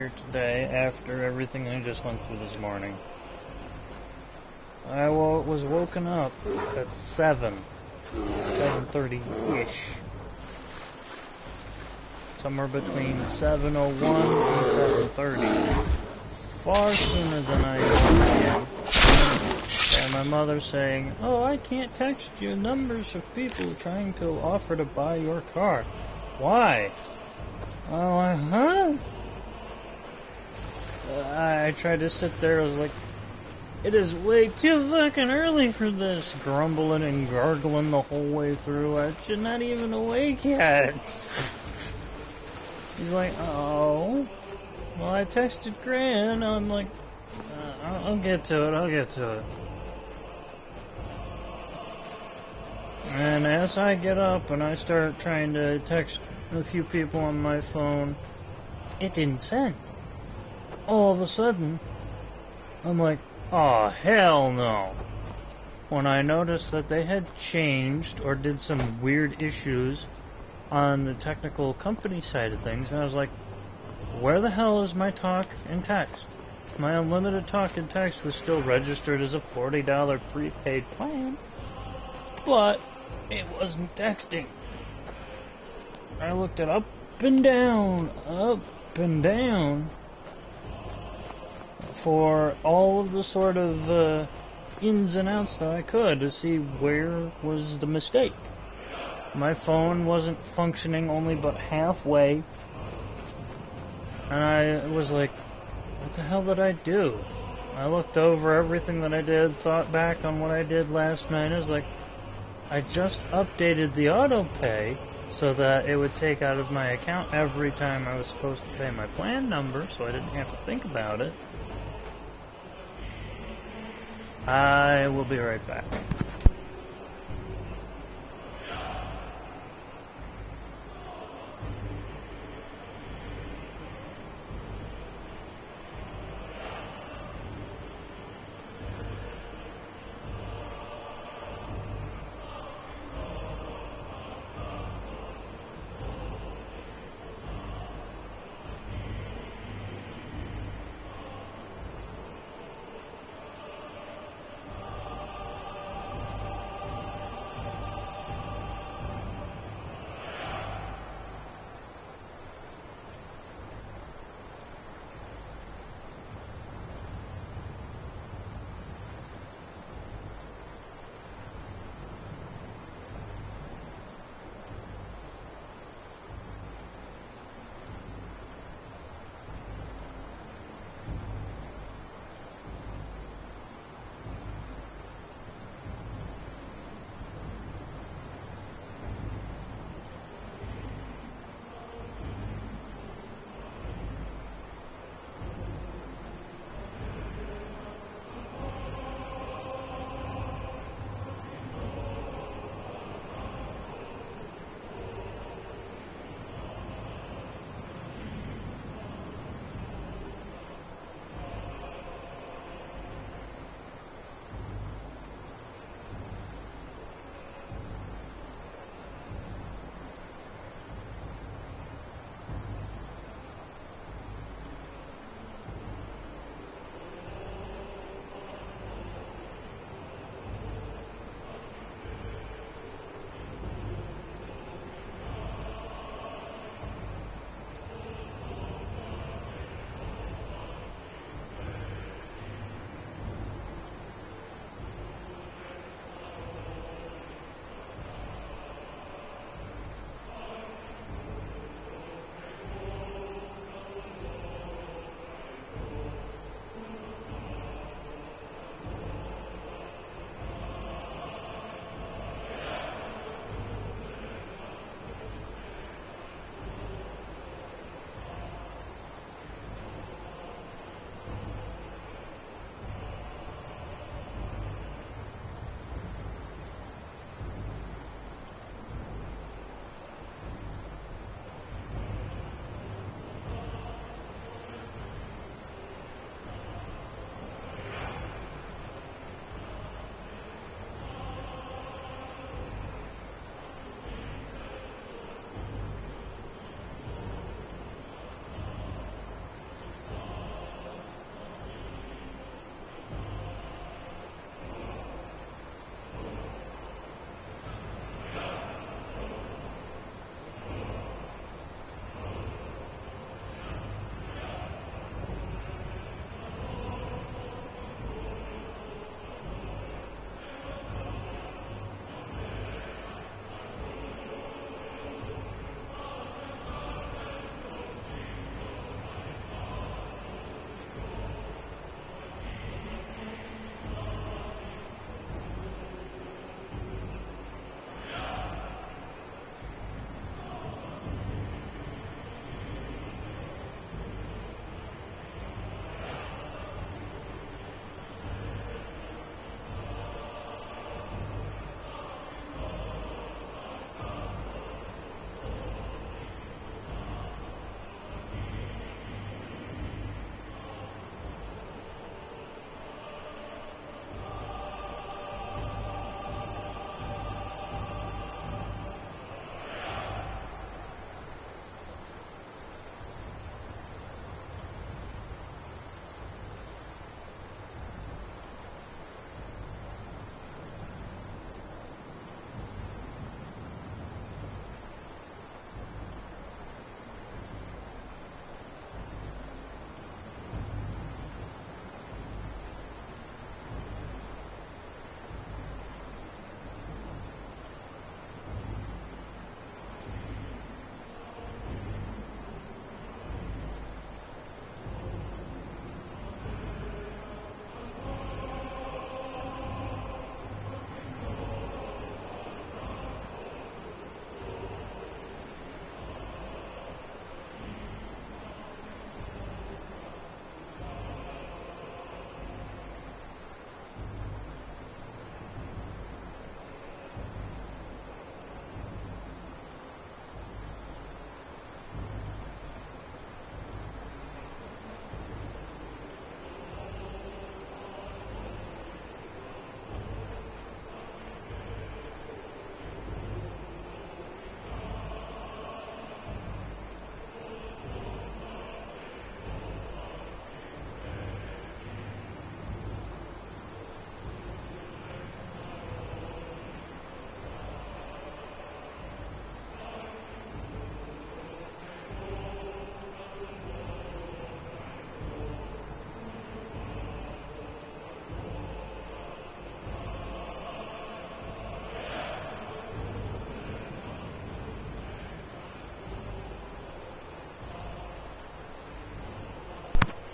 here today after everything I just went through this morning. I was woken up at 7:30-ish. Somewhere between 7:01 and 7:30. Far sooner than I normally am. And my mother saying, "Oh, I can't text you numbers of people trying to offer to buy your car." Why? I'm like, huh? I tried to sit there, I was like, it is way too fucking early for this. Grumbling and gargling the whole way through. I'm not even awake yet. He's like, oh. Well, I texted Gran. I'm like, I'll get to it. And as I get up and I start trying to text a few people on my phone, it didn't send. All of a sudden, I'm like, oh, hell no. When I noticed that they had changed or did some weird issues on the technical company side of things, and I was like, where the hell is my talk and text? My unlimited talk and text was still registered as a $40 prepaid plan, but it wasn't texting. I looked it up and down, for all of the sort of ins and outs that I could to see where was the mistake. My phone wasn't functioning only but halfway, and I was like, what the hell did I do? I looked over everything that I did, thought back on what I did last night. I was like, I just updated the auto pay so that it would take out of my account every time I was supposed to pay my plan number, so I didn't have to think about it. I will be right back.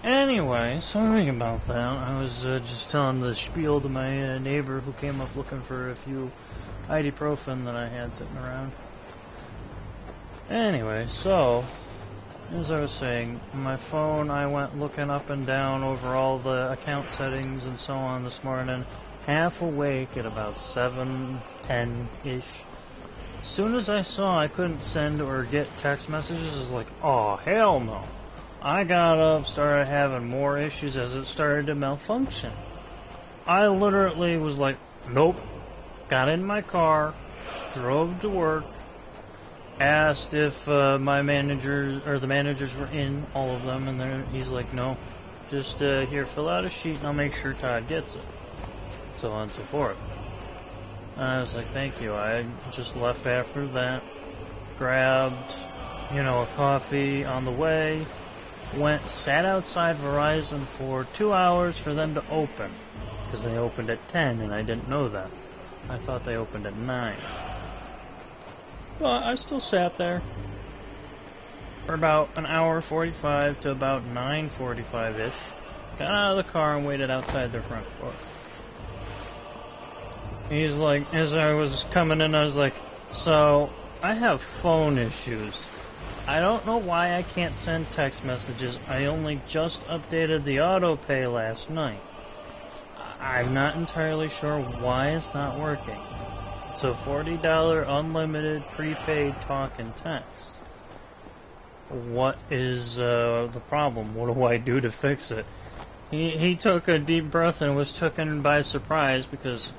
Anyway, sorry about that. I was just telling the spiel to my neighbor who came up looking for a few ibuprofen that I had sitting around. Anyway, so, as I was saying, my phone, I went looking up and down over all the account settings and so on this morning, half awake at about 7:10-ish. As soon as I saw I couldn't send or get text messages, I was like, oh, hell no. I got up, started having more issues as it started to malfunction. I literally was like, nope. Got in my car, drove to work, asked if my managers, or the managers were in, all of them, and he's like, no, just here, fill out a sheet and I'll make sure Todd gets it. So on and so forth. And I was like, thank you. I just left after that, grabbed, a coffee on the way, went, sat outside Verizon for 2 hours for them to open, because they opened at 10 and I didn't know that. I thought they opened at 9. But I still sat there for about an hour 45 to about 9:45-ish. Got out of the car and waited outside their front door. He's like, as I was coming in, I was like, so, I have phone issues. I don't know why I can't send text messages. I only just updated the auto pay last night. I'm not entirely sure why it's not working. It's a $40 unlimited prepaid talk and text. What is the problem? What do I do to fix it? He took a deep breath and was taken by surprise because,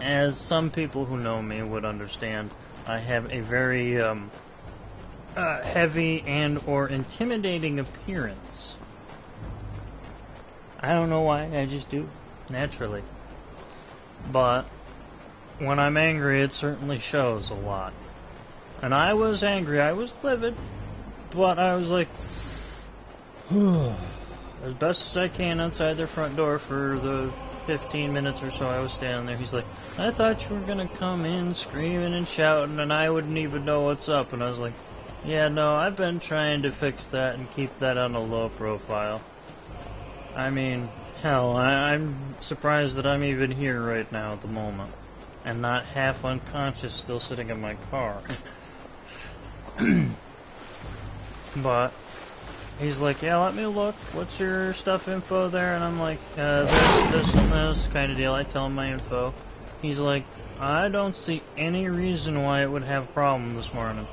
as some people who know me would understand, I have a very heavy and or intimidating appearance. I don't know why, I just do, naturally. But when I'm angry, it certainly shows a lot. And I was angry, I was livid, but I was like, as best as I can outside their front door for the 15 minutes or so I was standing there. He's like, I thought you were gonna come in screaming and shouting and I wouldn't even know what's up. And I was like, yeah, no, I've been trying to fix that and keep that on a low profile. I mean, hell, I'm surprised that I'm even here right now at the moment and not half unconscious still sitting in my car. But he's like, yeah, let me look. What's your stuff info there? And I'm like, this and this kind of deal. I tell him my info. He's like, I don't see any reason why it would have a problem this morning.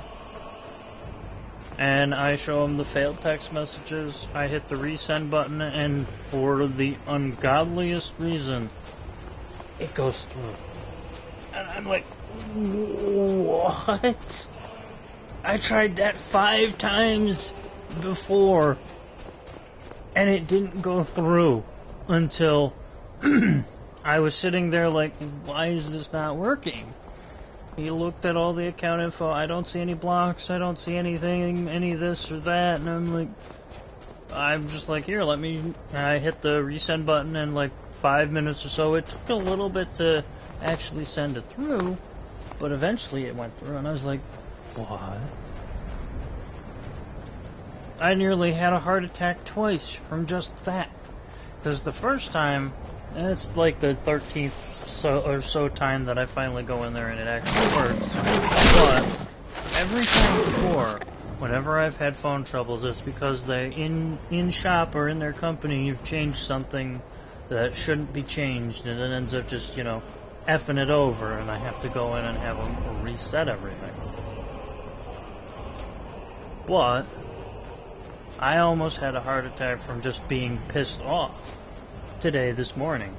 And I show him the failed text messages. I hit the resend button, and for the ungodliest reason, it goes through. And I'm like, what? I tried that 5 times before, and it didn't go through until I was sitting there like, why is this not working? He looked at all the account info. I don't see any blocks. I don't see anything, any this or that. And I'm just like, here, let me. I hit the resend button, and like 5 minutes or so. It took a little bit to actually send it through, but eventually it went through. And I was like, what? I nearly had a heart attack twice from just that. Because the first time, and it's like the 13th or so time that I finally go in there and it actually works. But every time before, whenever I've had phone troubles, it's because they in shop or in their company you've changed something that shouldn't be changed, and it ends up just effing it over, and I have to go in and have them reset everything. But I almost had a heart attack from just being pissed off today, this morning.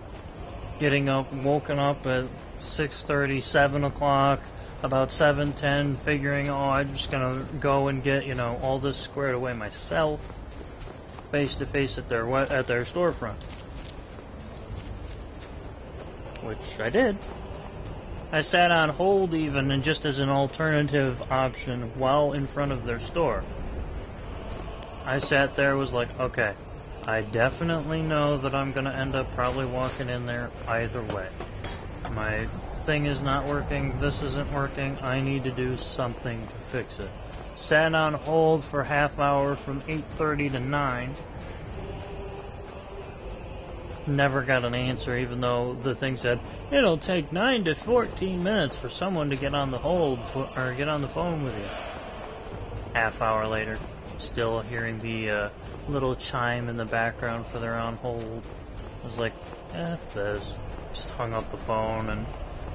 Getting up, woken up at 6:30, 7 o'clock, about 7:10, figuring, I'm just gonna go and get, all this squared away myself, face to face at their storefront. Which I did. I sat on hold even, and just as an alternative option while in front of their store. I sat there, was like, okay, I definitely know that I'm going to end up probably walking in there either way. My thing is not working, this isn't working, I need to do something to fix it. Sat on hold for half hour from 8:30 to 9. never got an answer, even though the thing said it'll take 9 to 14 minutes for someone to get on the or get on the phone with you. Half hour later, still hearing the little chime in the background for they're on hold. I was like, F this. Just hung up the phone and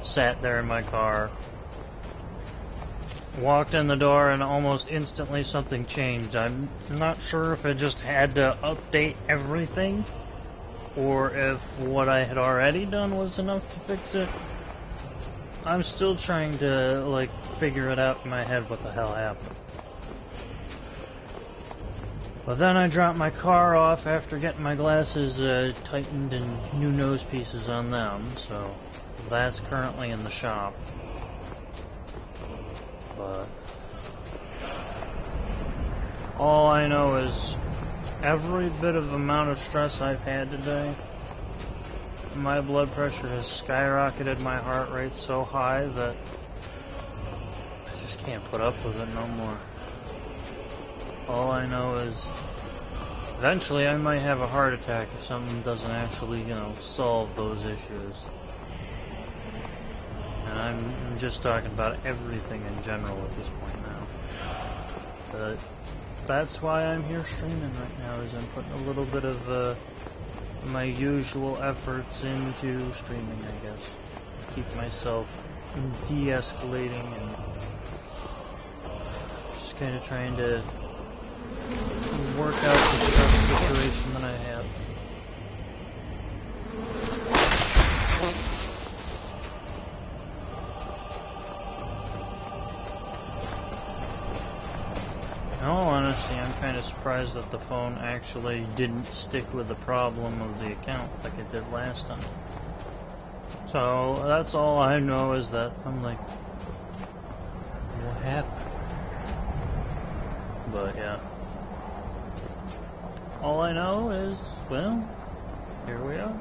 sat there in my car. Walked in the door and almost instantly something changed. I'm not sure if it just had to update everything or if what I had already done was enough to fix it. I'm still trying to, like, figure it out in my head what the hell happened. But then I dropped my car off after getting my glasses tightened and new nose pieces on them, so that's currently in the shop. But all I know is every bit of amount of stress I've had today, my blood pressure has skyrocketed, my heart rate so high that I just can't put up with it no more. All I know is eventually I might have a heart attack if something doesn't actually, solve those issues. And I'm just talking about everything in general at this point now. But that's why I'm here streaming right now, is I'm putting a little bit of my usual efforts into streaming, I guess. Keep myself de-escalating and just kind of trying to work out the stress situation that I have. In all honesty, I'm kind of surprised that the phone actually didn't stick with the problem of the account like it did last time. So that's all I know, is that I'm like, what happened? But yeah. All I know is, well, here we are.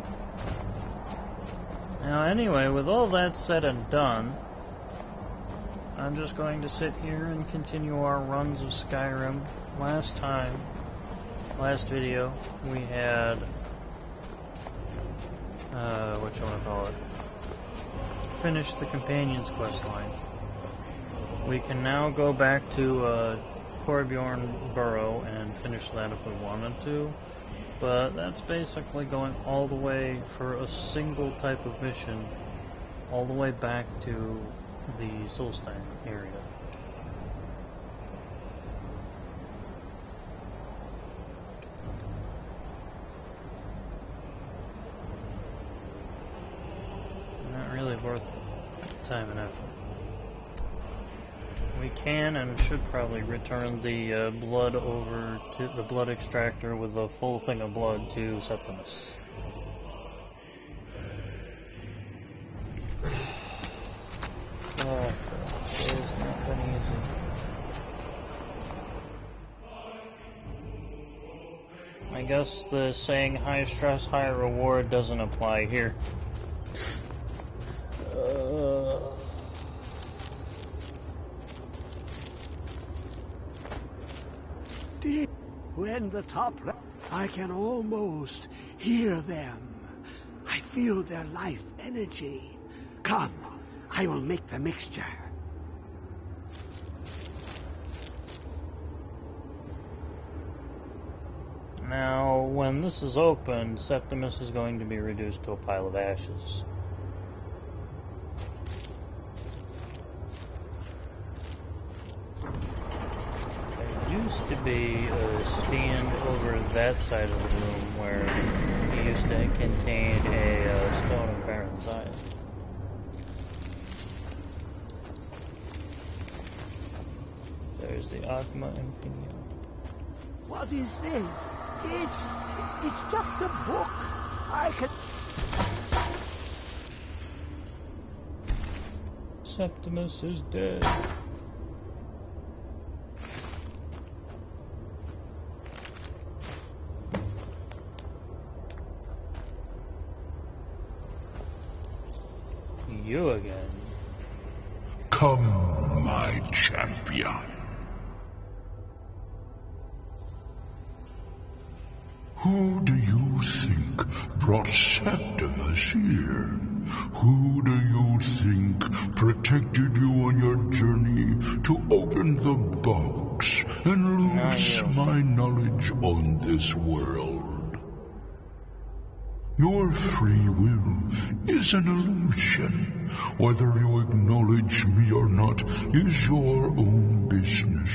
Now anyway, with all that said and done, I'm just going to sit here and continue our runs of Skyrim. Last video, we had, finished the Companion's quest line. We can now go back to Corbjorn Burrow and finish that if we wanted to, but that's basically going all the way for a single type of mission, all the way back to the Solstein area. Not really worth time and effort. We can and should probably return the blood over to the blood extractor with a full thing of blood to Septimus. Oh, it's not been easy. I guess the saying high stress, high reward doesn't apply here. When the top, I can almost hear them. I feel their life energy. Come, I will make the mixture. Now, when this is opened, Septimus is going to be reduced to a pile of ashes. There used to be a stand over that side of the room where it used to contain a stone of Baron's Eye. There's the Agma Infineon. What is this? It's just a book. I can... Septimus is dead. You again. Come, my champion. Who do you think brought Septimus here? Who do you think protected you on your journey to open the box and loose my knowledge on this world? Your free will is an illusion. Whether you acknowledge me or not is your own business,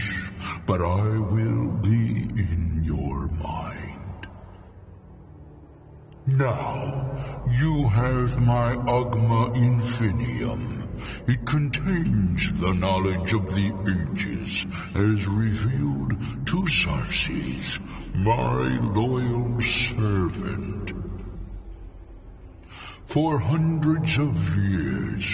but I will be in your mind. Now, you have my Agma Infinium. It contains the knowledge of the ages as revealed to Sarces, my loyal servant. For hundreds of years,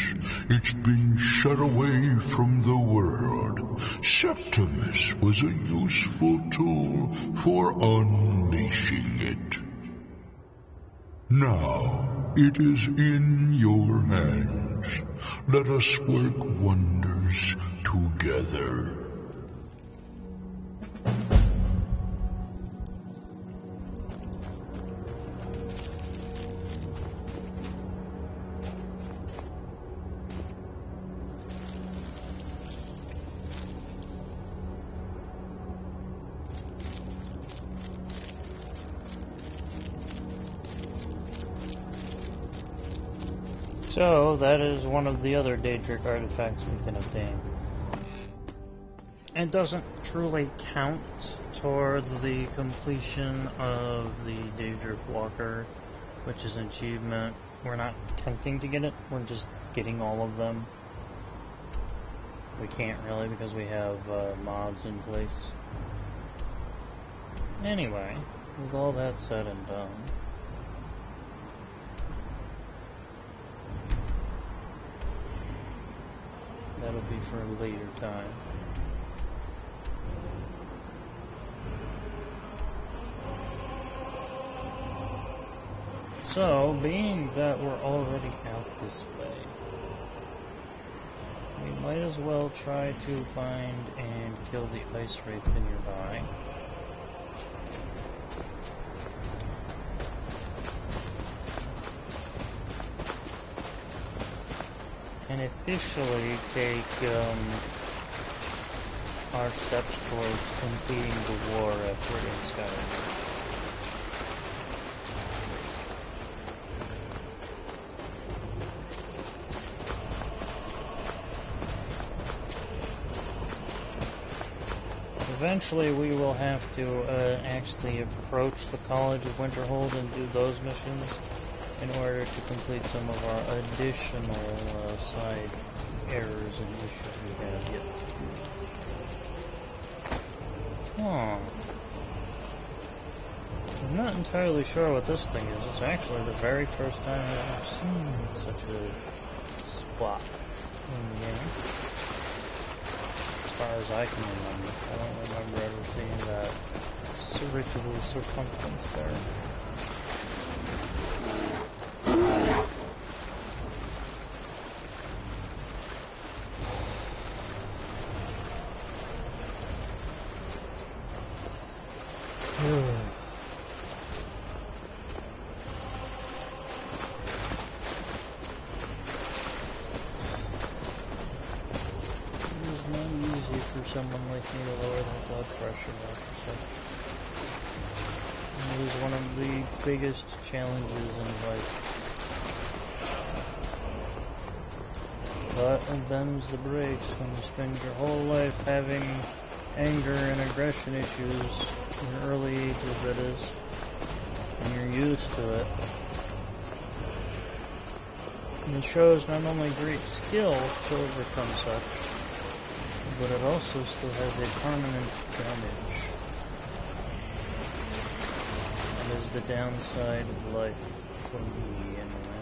it's been shut away from the world. Septimus was a useful tool for unleashing it. Now, it is in your hands. Let us work wonders together. So, that is one of the other Daedric artifacts we can obtain. It doesn't truly count towards the completion of the Daedric Walker, which is an achievement. We're not attempting to get it, we're just getting all of them. We can't really because we have mods in place. Anyway, with all that said and done, that'll be for a later time. So, being that we're already out this way, we might as well try to find and kill the ice wraith nearby. And officially take our steps towards completing the war effort in SKYrime. Eventually we will have to actually approach the College of Winterhold and do those missions in order to complete some of our additional side errors and issues we have yet to do. I'm not entirely sure what this thing is. It's actually the very first time I've ever seen such a spot in the game. As far as I can remember. I don't remember ever seeing that ritual circumference there. Someone like me to lower their blood pressure after such. It is one of the biggest challenges in life. But them's the breaks when you spend your whole life having anger and aggression issues in the early ages, that is, and you're used to it. And it shows not only great skill to overcome such, but it also still has a permanent damage. That is the downside of life for me, anyway.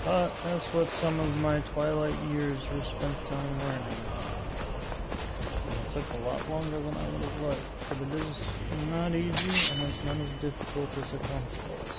But that's what some of my twilight years were spent on learning. It took a lot longer than I would have liked, but it is not easy, and it's not as difficult as it once was.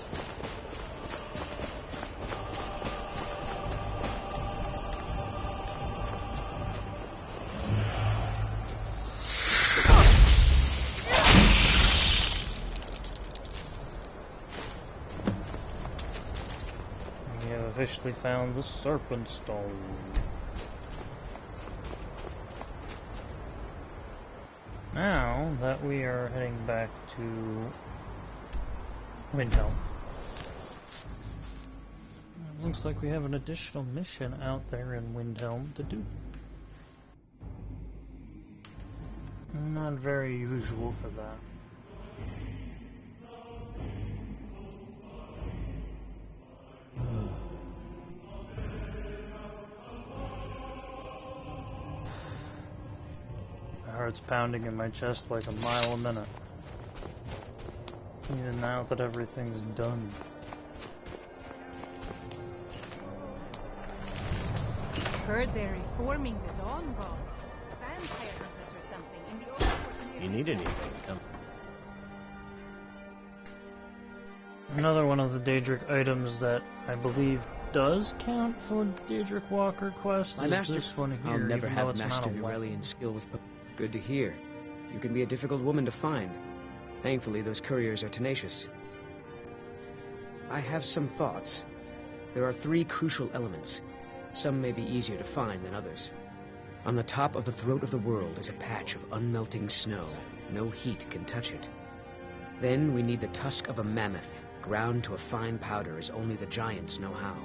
officially found the Serpent Stone. Now that we are heading back to Windhelm, it looks like we have an additional mission out there in Windhelm to do. Not very usual for that. My heart's pounding in my chest like a mile a minute. Even now that everything's done. Heard they're reforming the Dawn God. Vampire hunters or something in the old. You need anything, come. Another one of the Daedric items that I believe does count for the Daedric Walker quest is this one here. I'll never even though have it's mastered not a Aurelian weapon. skills, but good to hear. You can be a difficult woman to find. Thankfully, those couriers are tenacious. I have some thoughts. There are 3 crucial elements. Some may be easier to find than others. On the top of the throat of the world is a patch of unmelting snow. No heat can touch it. Then we need the tusk of a mammoth, ground to a fine powder as only the giants know how.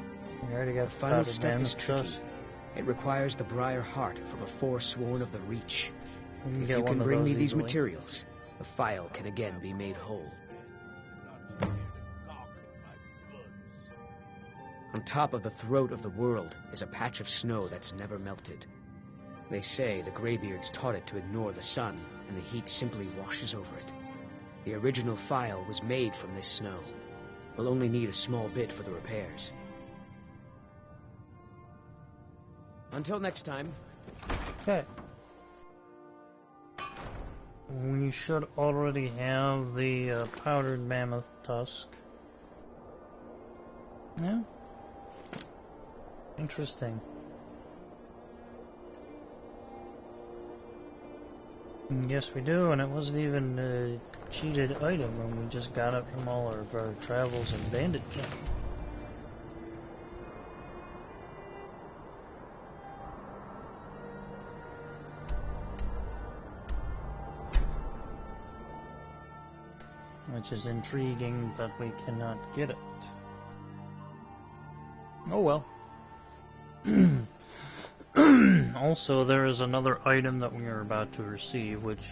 We already got The final powdered step is mammoth tricky. dust. It requires the briar heart from a forsworn of the Reach. We can If get you one can of bring those me these easily. materials, the file can again be made whole. On top of the throat of the world is a patch of snow that's never melted. They say the Greybeards taught it to ignore the sun, and the heat simply washes over it. The original file was made from this snow. We'll only need a small bit for the repairs. Until next time. Okay. We should already have the powdered mammoth tusk. Yeah. Interesting. Yes, we do, and it wasn't even a cheated item, and we just got it from all of our travels and bandit camp. Which is intriguing that we cannot get it. Oh well. Also, there is another item that we are about to receive, which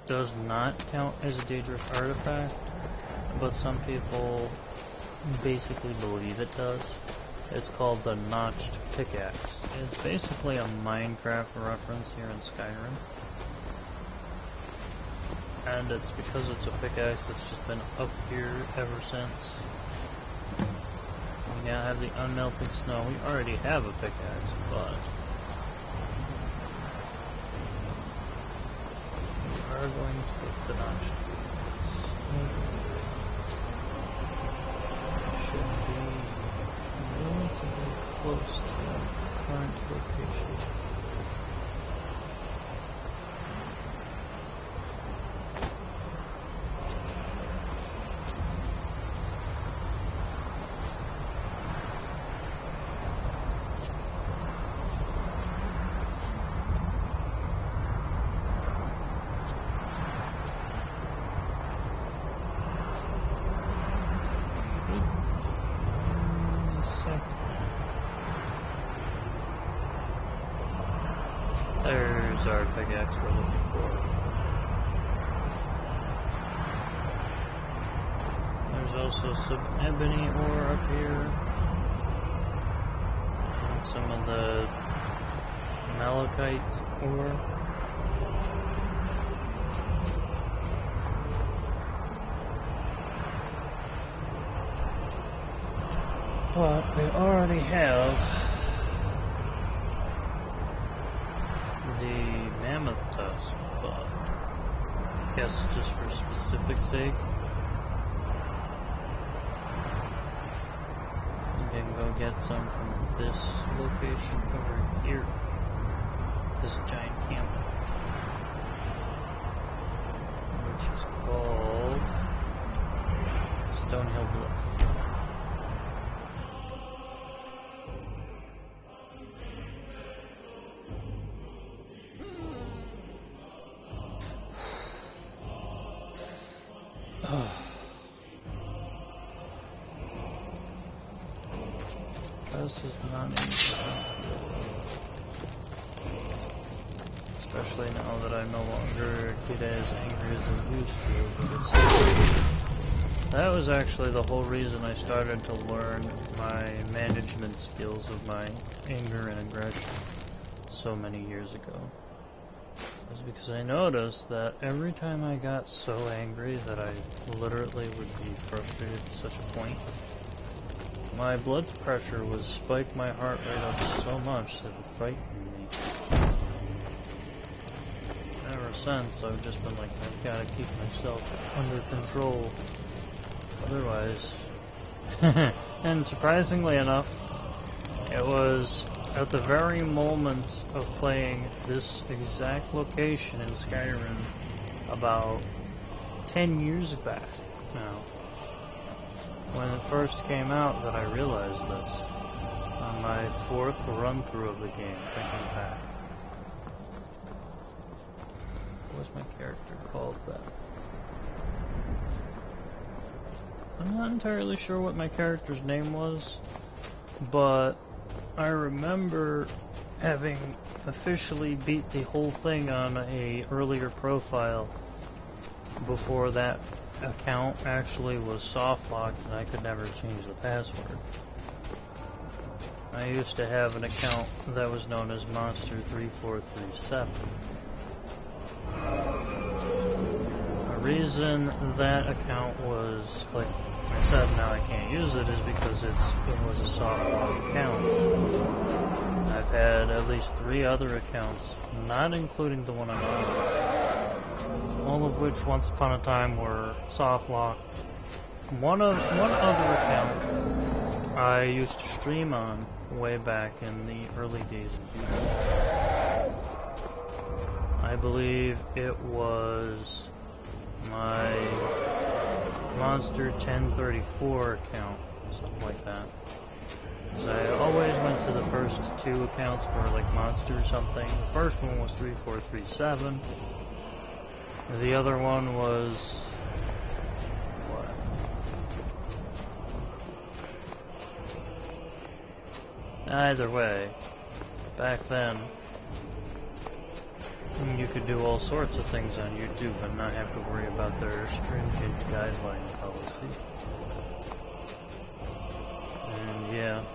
does not count as a Daedric artifact, but some people basically believe it does. It's called the Notched Pickaxe. It's basically a Minecraft reference here in Skyrim. And it's because it's a pickaxe that's just been up here ever since. We now have the unmelting snow. We already have a pickaxe, but we are going to get the notch. Should be relatively close to our current location. There's our pickaxe we're looking for. There's also some ebony ore up here. And some of the malachite ore. But we already have the mammoth tusk, but I guess just for specific sake, we can go get some from this location over here, this giant camp, which is called Stonehill Bluff. process is not easy. Especially now that I no longer get as angry as I used to. But that was actually the whole reason I started to learn my management skills of my anger and aggression so many years ago. It was because I noticed that every time I got so angry that I literally would be frustrated to such a point, my blood pressure would spike my heart rate up so much that it frightened me. Ever since, I've just been like, I've got to keep myself under control. Otherwise... And surprisingly enough, it was at the very moment of playing this exact location in Skyrim about 10 years back now, when it first came out, that I realized this. On my 4th run-through of the game, thinking back. What was my character called then? I'm not entirely sure what my character's name was, but I remember having officially beat the whole thing on a earlier profile before that account actually was soft locked and I could never change the password. I used to have an account that was known as Monster3437. The reason that account was, like I said, now I can't use it, is because it was a soft lock account. I've had at least 3 other accounts, not including the one I'm on, all of which once upon a time were soft locked. One other account I used to stream on way back in the early days of YouTube. I believe it was my Monster 1034 account, something like that. Because I always went to the first 2 accounts for like Monster something. The first one was 3437. The other one was what? Either way, back then you could do all sorts of things on YouTube and not have to worry about their stringent guideline policy. And yeah,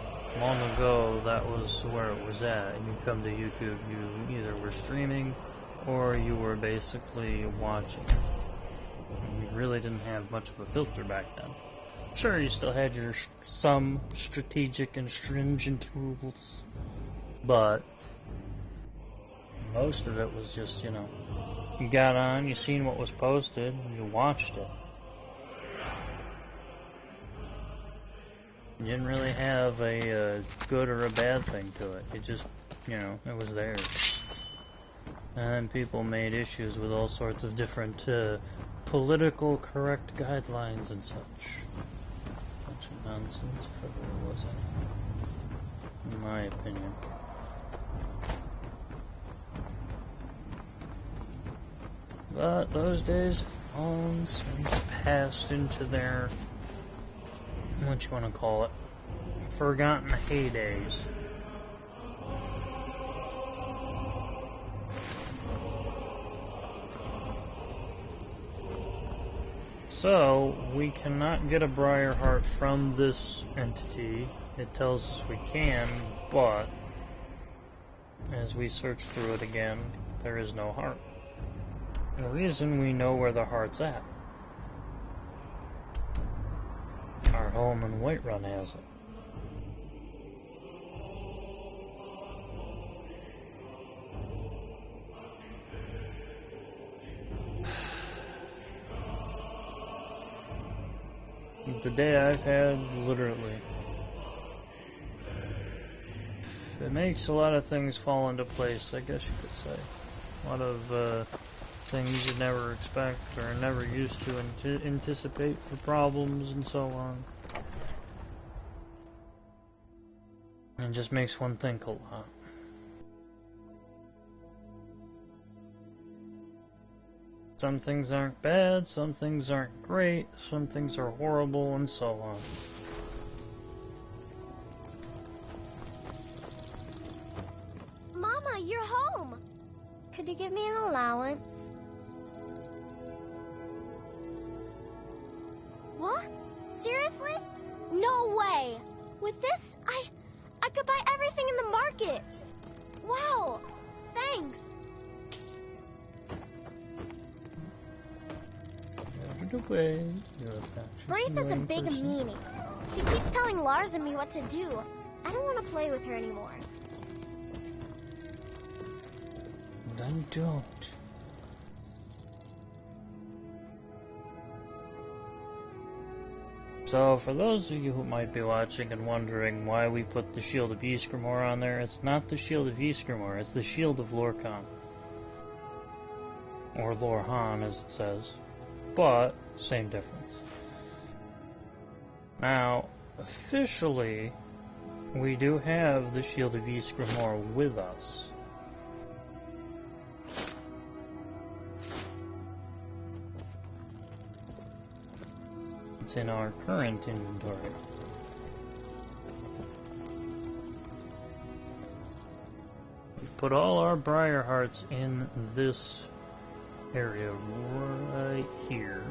long ago that was where it was at. And you come to YouTube, you either were streaming or you were basically watching. You really didn't have much of a filter back then. Sure, you still had your some strategic and stringent rules, but most of it was just, you know, you got on, you seen what was posted, and you watched it. You didn't really have a good or a bad thing to it. It just, you know, it was there. And then people made issues with all sorts of different political correct guidelines and such. Bunch of nonsense, if ever there was any, in my opinion. But those days have long since passed into their, what you want to call it, forgotten heydays. So, we cannot get a Briar Heart from this entity. It tells us we can, but as we search through it again, there is no heart. The reason we know where the heart's at. Our home in Whiterun has it. The day I've had, literally. It makes a lot of things fall into place, I guess you could say. A lot of things you never expect or never used to anticipate for problems and so on. And it just makes one think a lot. Some things aren't bad, some things aren't great, some things are horrible, and so on. Mama, you're home. Could you give me an allowance? What? Seriously? No way. With this, I could buy everything in the market. Wow. Thanks. Braith is a big meanie. She keeps telling Lars and me what to do. I don't want to play with her anymore. Then don't. So, for those of you who might be watching and wondering why we put the Shield of Ysgramor on there, it's not the Shield of Ysgramor, it's the Shield of Lorcan. Or Lorhan, as it says. But, same difference. Now, officially, we do have the Shield of Ysgramor with us. It's in our current inventory. We've put all our Briar Hearts in this area right here.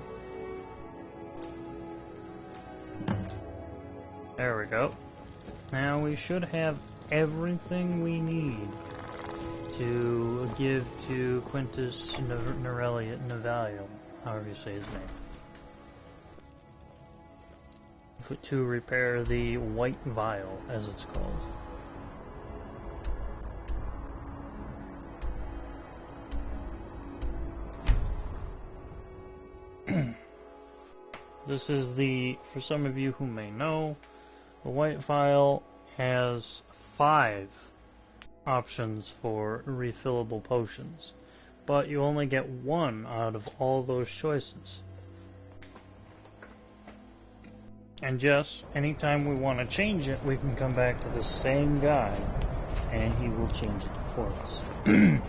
There we go. Now we should have everything we need to give to Quintus Navalium, however you say his name. To repair the white vial, as it's called. This is the, for some of you who may know, the white vial has 5 options for refillable potions, but you only get 1 out of all those choices. And yes, anytime we want to change it, we can come back to the same guy, and he will change it for us. May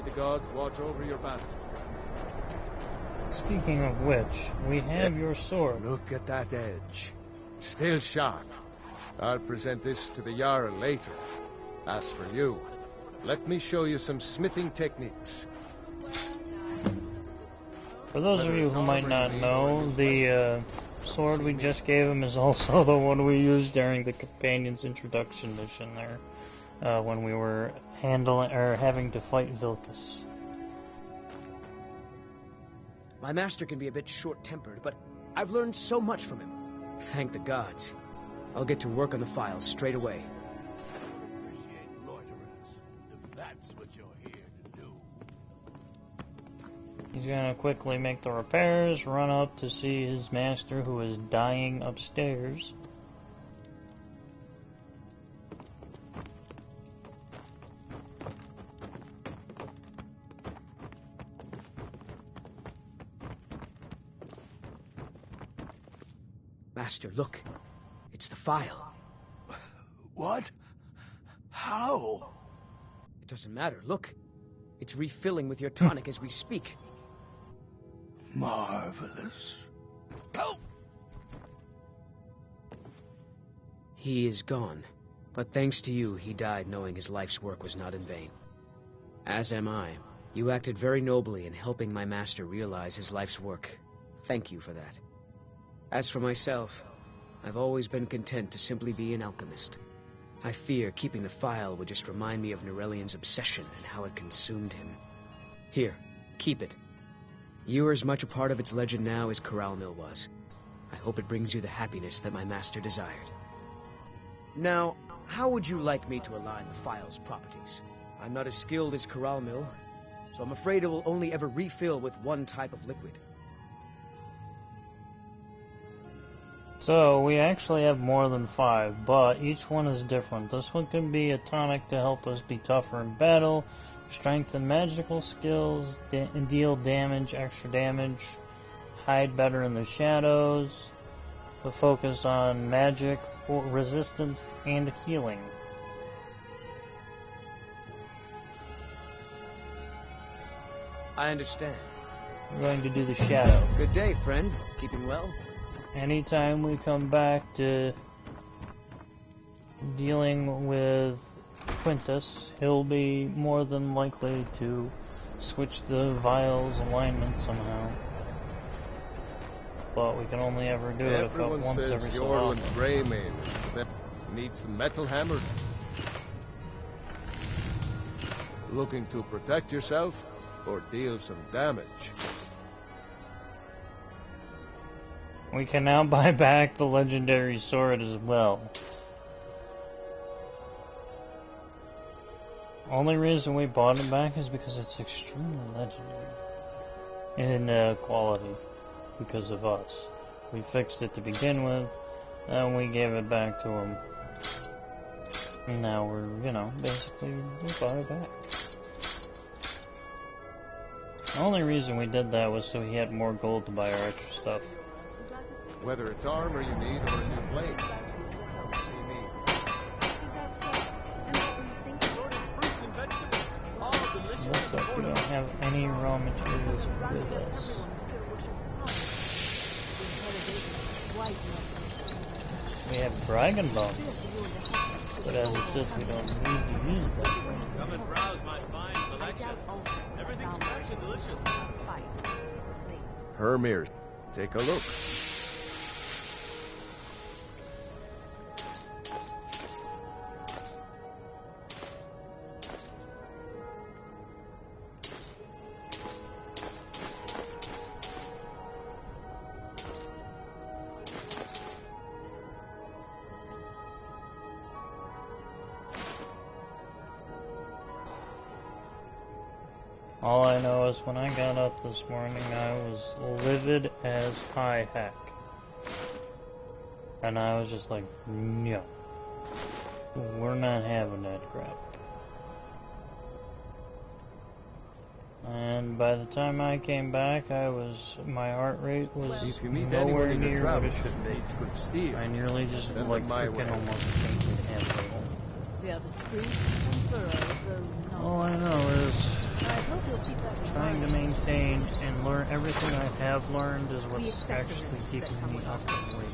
the gods watch over your battle. Speaking of which, we have your sword. Look at that edge. Still sharp. I'll present this to the Jarl later. As for you, let me show you some smithing techniques. For those of you who might not know, the sword we just gave him is also the one we used during the companion's introduction mission there, when we were having to fight Vilcus. My master can be a bit short-tempered, but I've learned so much from him. Thank the gods. I'll get to work on the files straight away. Appreciate loiterers, if that's what you're here to do. He's gonna quickly make the repairs, run up to see his master who is dying upstairs. Master, look. It's the file. What? How? It doesn't matter. Look. It's refilling with your tonic as we speak. Marvelous. Oh! He is gone. But thanks to you, he died knowing his life's work was not in vain. As am I. You acted very nobly in helping my master realize his life's work. Thank you for that. As for myself, I've always been content to simply be an alchemist. I fear keeping the file would just remind me of Norelian's obsession and how it consumed him. Here, keep it. You are as much a part of its legend now as Coralmill was. I hope it brings you the happiness that my master desired. Now, how would you like me to align the file's properties? I'm not as skilled as Coralmill, so I'm afraid it will only ever refill with one type of liquid. So, we actually have more than 5, but each one is different. This one can be a tonic to help us be tougher in battle, strengthen magical skills, deal damage, extra damage, hide better in the shadows, to focus on magic, resistance, and healing. I understand. We're going to do the shadow. Good day, friend. Keeping well? Anytime we come back to dealing with Quintus, he'll be more than likely to switch the vials alignment somehow. But we can only ever do it once every so often. Greymane is the best. Needs some metal hammered. Looking to protect yourself or deal some damage? We can now buy back the legendary sword as well. Only reason we bought it back is because it's extremely legendary in quality because of us. We fixed it to begin with, then we gave it back to him. And now we're, you know, basically we bought it back. The only reason we did that was so he had more gold to buy our extra stuff. Whether it's armor you need or a new blade. See me. Looks like we don't have any raw materials with us. We have dragon bone, but as it says, we don't need to use that. Come and browse my fine selection. Everything's fresh and delicious. Hermir, take a look. All I know is when I got up this morning, I was livid as high heck. And I was just like, no. We're not having that crap. And by the time I came back, my heart rate was nowhere near what it should be. I nearly just like freaking almost fainted halfway home. They are discreet and thorough, though not. All I know is trying to maintain and learn everything I have learned is what's actually keeping me up and awake.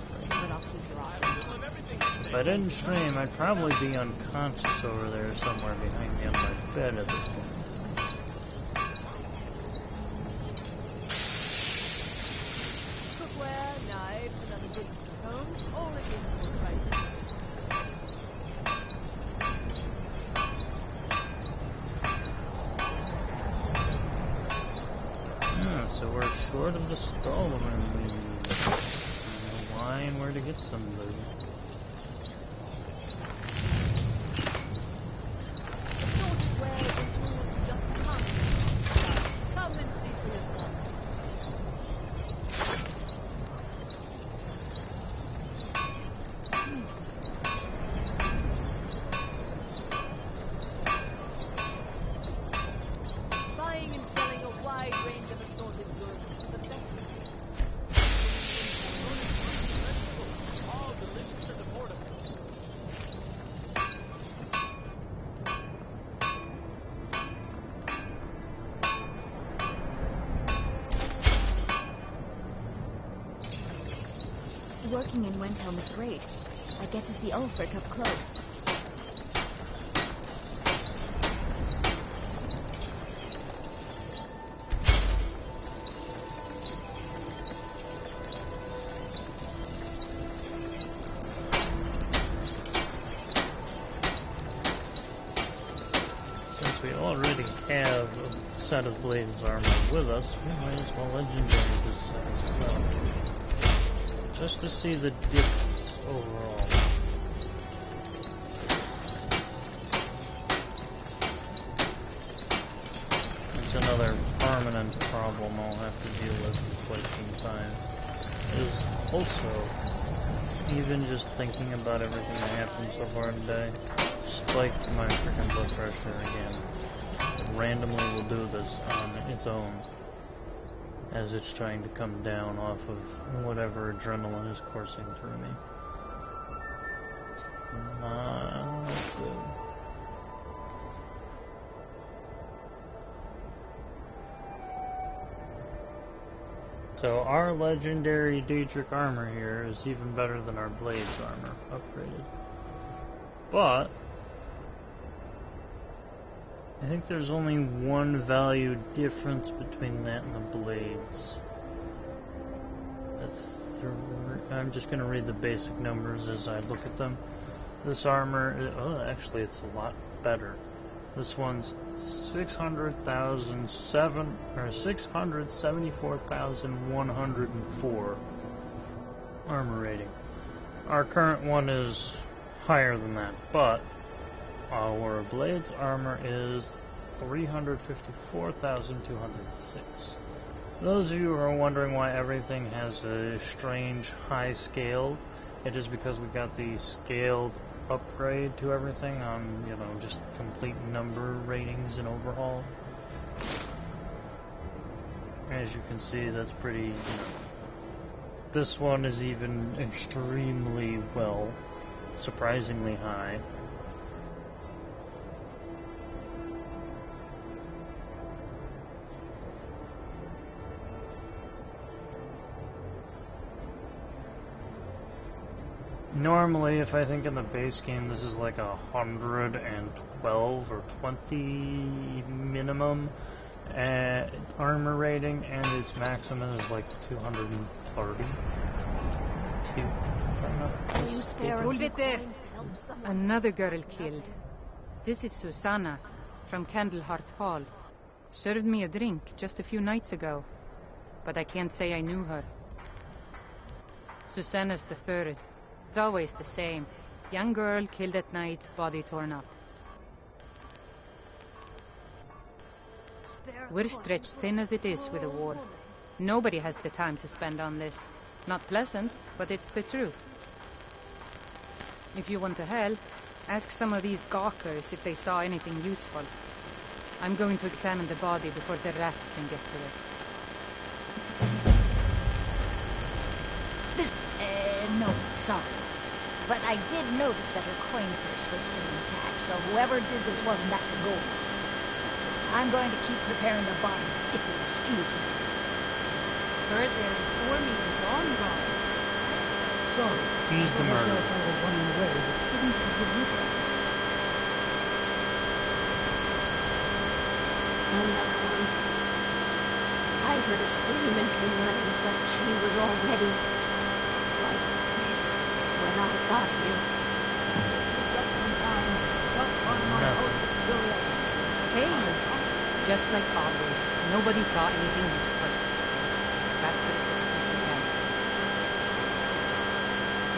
If I didn't stream, I'd probably be unconscious over there somewhere behind me on my bed at this point. Cookware, knives, and other goods for home, all at reasonable prices. So we're short of the skull and we don't know why and where to get some of those. Come and see for yourself. Buying and selling a wide range of assorted goods. The best All delicious and affordable. Working in Wendhelm is great. I get to see Ulfric up close. Since we already have a set of blades armor with us, we might as well legendary this set as well. Just to see the difference overall. It's another permanent problem I'll have to deal with for quite some time. Is also, even just thinking about everything that happened so far today, spiked my freaking blood pressure again. It randomly will do this on its own, as it's trying to come down off of whatever adrenaline is coursing through me. Not good. So our legendary Daedric armor here is even better than our Blades armor upgraded. But I think there's only one value difference between that and the blades. I'm just going to read the basic numbers as I look at them. This armor, oh, actually it's a lot better. This one's 674,104 armor rating. Our current one is higher than that, but our blade's armor is 354,206. Those of you who are wondering why everything has a strange high scale, it is because we got the scaled upgrade to everything on, you know, just complete number ratings and overhaul. As you can see, that's pretty, you know, this one is even extremely, well, surprisingly high. Normally, if I think in the base game, this is like 112 or 20 minimum armor rating, and its maximum is like 230. Hold it there. Another girl killed. This is Susanna from Candlehearth Hall. Served me a drink just a few nights ago, but I can't say I knew her. Susanna's the third. It's always the same. Young girl killed at night, body torn up. We're stretched thin as it is with the war. Nobody has the time to spend on this. Not pleasant, but it's the truth. If you want to help, ask some of these gawkers if they saw anything useful. I'm going to examine the body before the rats can get to it. No, sorry. But I did notice that her coin purse was still intact, so whoever did this wasn't at the gold. I'm going to keep preparing the body, if you'll excuse me. Heard they're informing the Dawn God. Sorry. He's the murderer. I was running away, but didn't have the look at it. Another one. I heard a scream and came running, but she was already like this when I got here. Just in time. Not on my host of curiosity. Hey, just like always, nobody saw anything useful. Bastards as quick as can.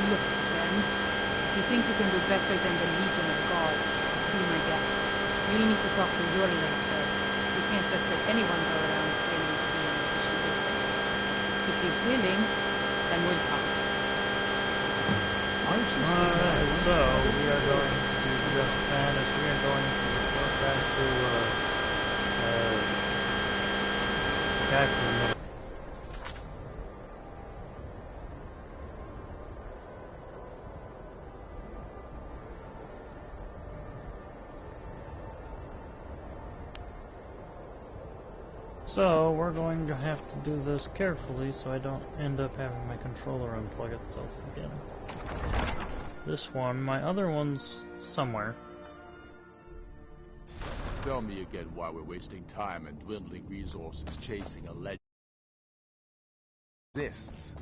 Look, Ben, if you think you can do better than the Legion of Gods, be my guest. You'll need to talk to your late there. You can't just let anyone go around claiming to be an official business. If he's willing, then we'll talk. Alright, so we are going to do just that as we are going to report back to back to the middle. So we're going to have to do this carefully so I don't end up having my controller unplug itself again. This one, my other one's somewhere. Tell me again why we're wasting time and dwindling resources chasing a legend. Exists.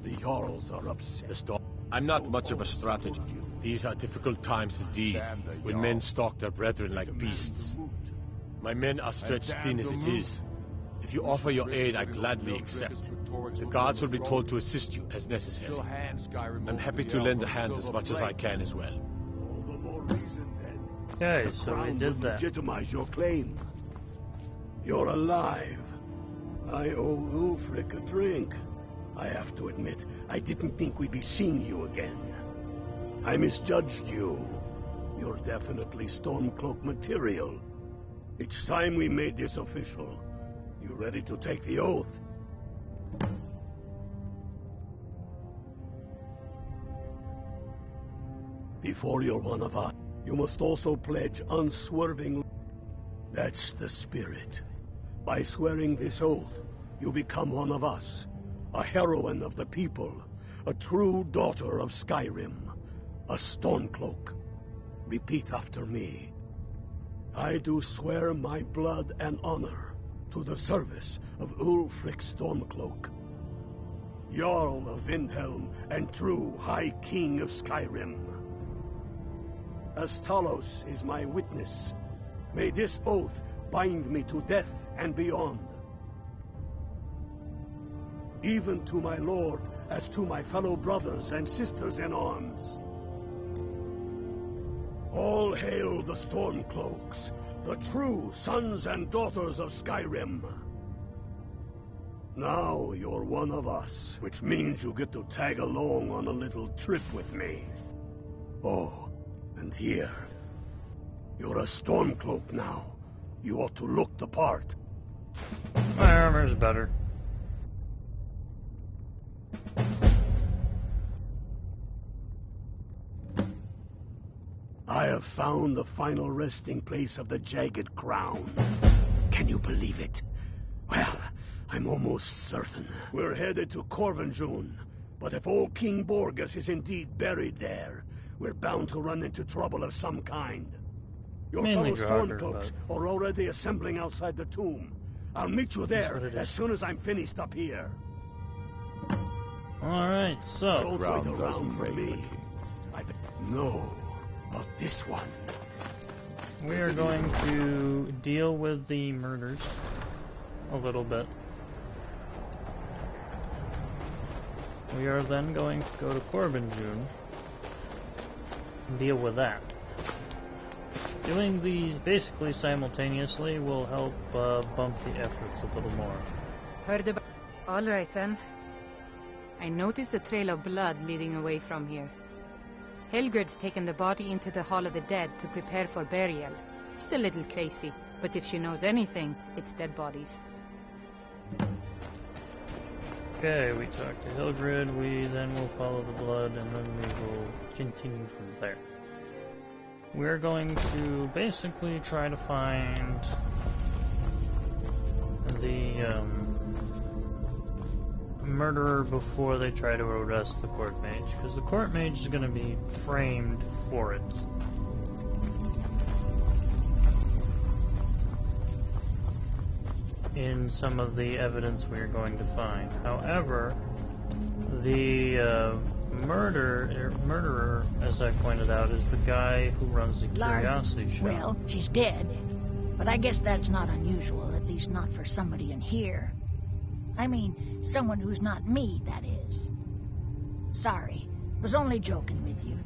The Jarls are upset. I'm not much of a strategist. These are difficult times indeed, when men stalk their brethren like beasts. My men are stretched thin as it is. If you offer your aid, I gladly accept. The guards will be told to assist you as necessary. I'm happy to lend a hand as much as I can as well. All the more reason then. Okay, so we did that. Legitimize your claim. You're alive. I owe Ulfric a drink. I have to admit, I didn't think we'd be seeing you again. I misjudged you. You're definitely Stormcloak material. It's time we made this official. You ready to take the oath? Before you're one of us, you must also pledge unswerving. That's the spirit. By swearing this oath, you become one of us, a heroine of the people, a true daughter of Skyrim. a Stormcloak. Repeat after me. I do swear my blood and honor to the service of Ulfric Stormcloak, Jarl of Windhelm and true High King of Skyrim. As Talos is my witness, may this oath bind me to death and beyond. Even to my lord, as to my fellow brothers and sisters in arms. All hail the Stormcloaks, the true sons and daughters of Skyrim. Now you're one of us, which means you get to tag along on a little trip with me. Oh, and here, you're a Stormcloak now. You ought to look the part. My armor's better. I have found the final resting place of the Jagged Crown. Can you believe it? Well, I'm almost certain. We're headed to Corvinjun, but if old King Borgus is indeed buried there, we're bound to run into trouble of some kind. Your Mainly fellow Draugr, Stormcloaks but... are already assembling outside the tomb. I'll meet you there as soon as I'm finished up here. Alright, so... Don't wait around for me. No, but this one. We are going to deal with the murders a little bit. We are then going to go to Corvinjun and deal with that. Doing these basically simultaneously will help bump the efforts a little more. Heard about... Alright then. I noticed a trail of blood leading away from here. Helgerd's taken the body into the Hall of the Dead to prepare for burial. She's a little crazy, but if she knows anything, it's dead bodies. Okay, we talk to Hildred, we then will follow the blood, and then we will continue from there. We're going to basically try to find the murderer before they try to arrest the court mage, because the court mage is going to be framed for it. In some of the evidence we are going to find. However, the murderer, as I pointed out, is the guy who runs the Curiosity Shop. Well, she's dead, but I guess that's not unusual, at least not for somebody in here. I mean, someone who's not me, that is. Sorry, was only joking with you.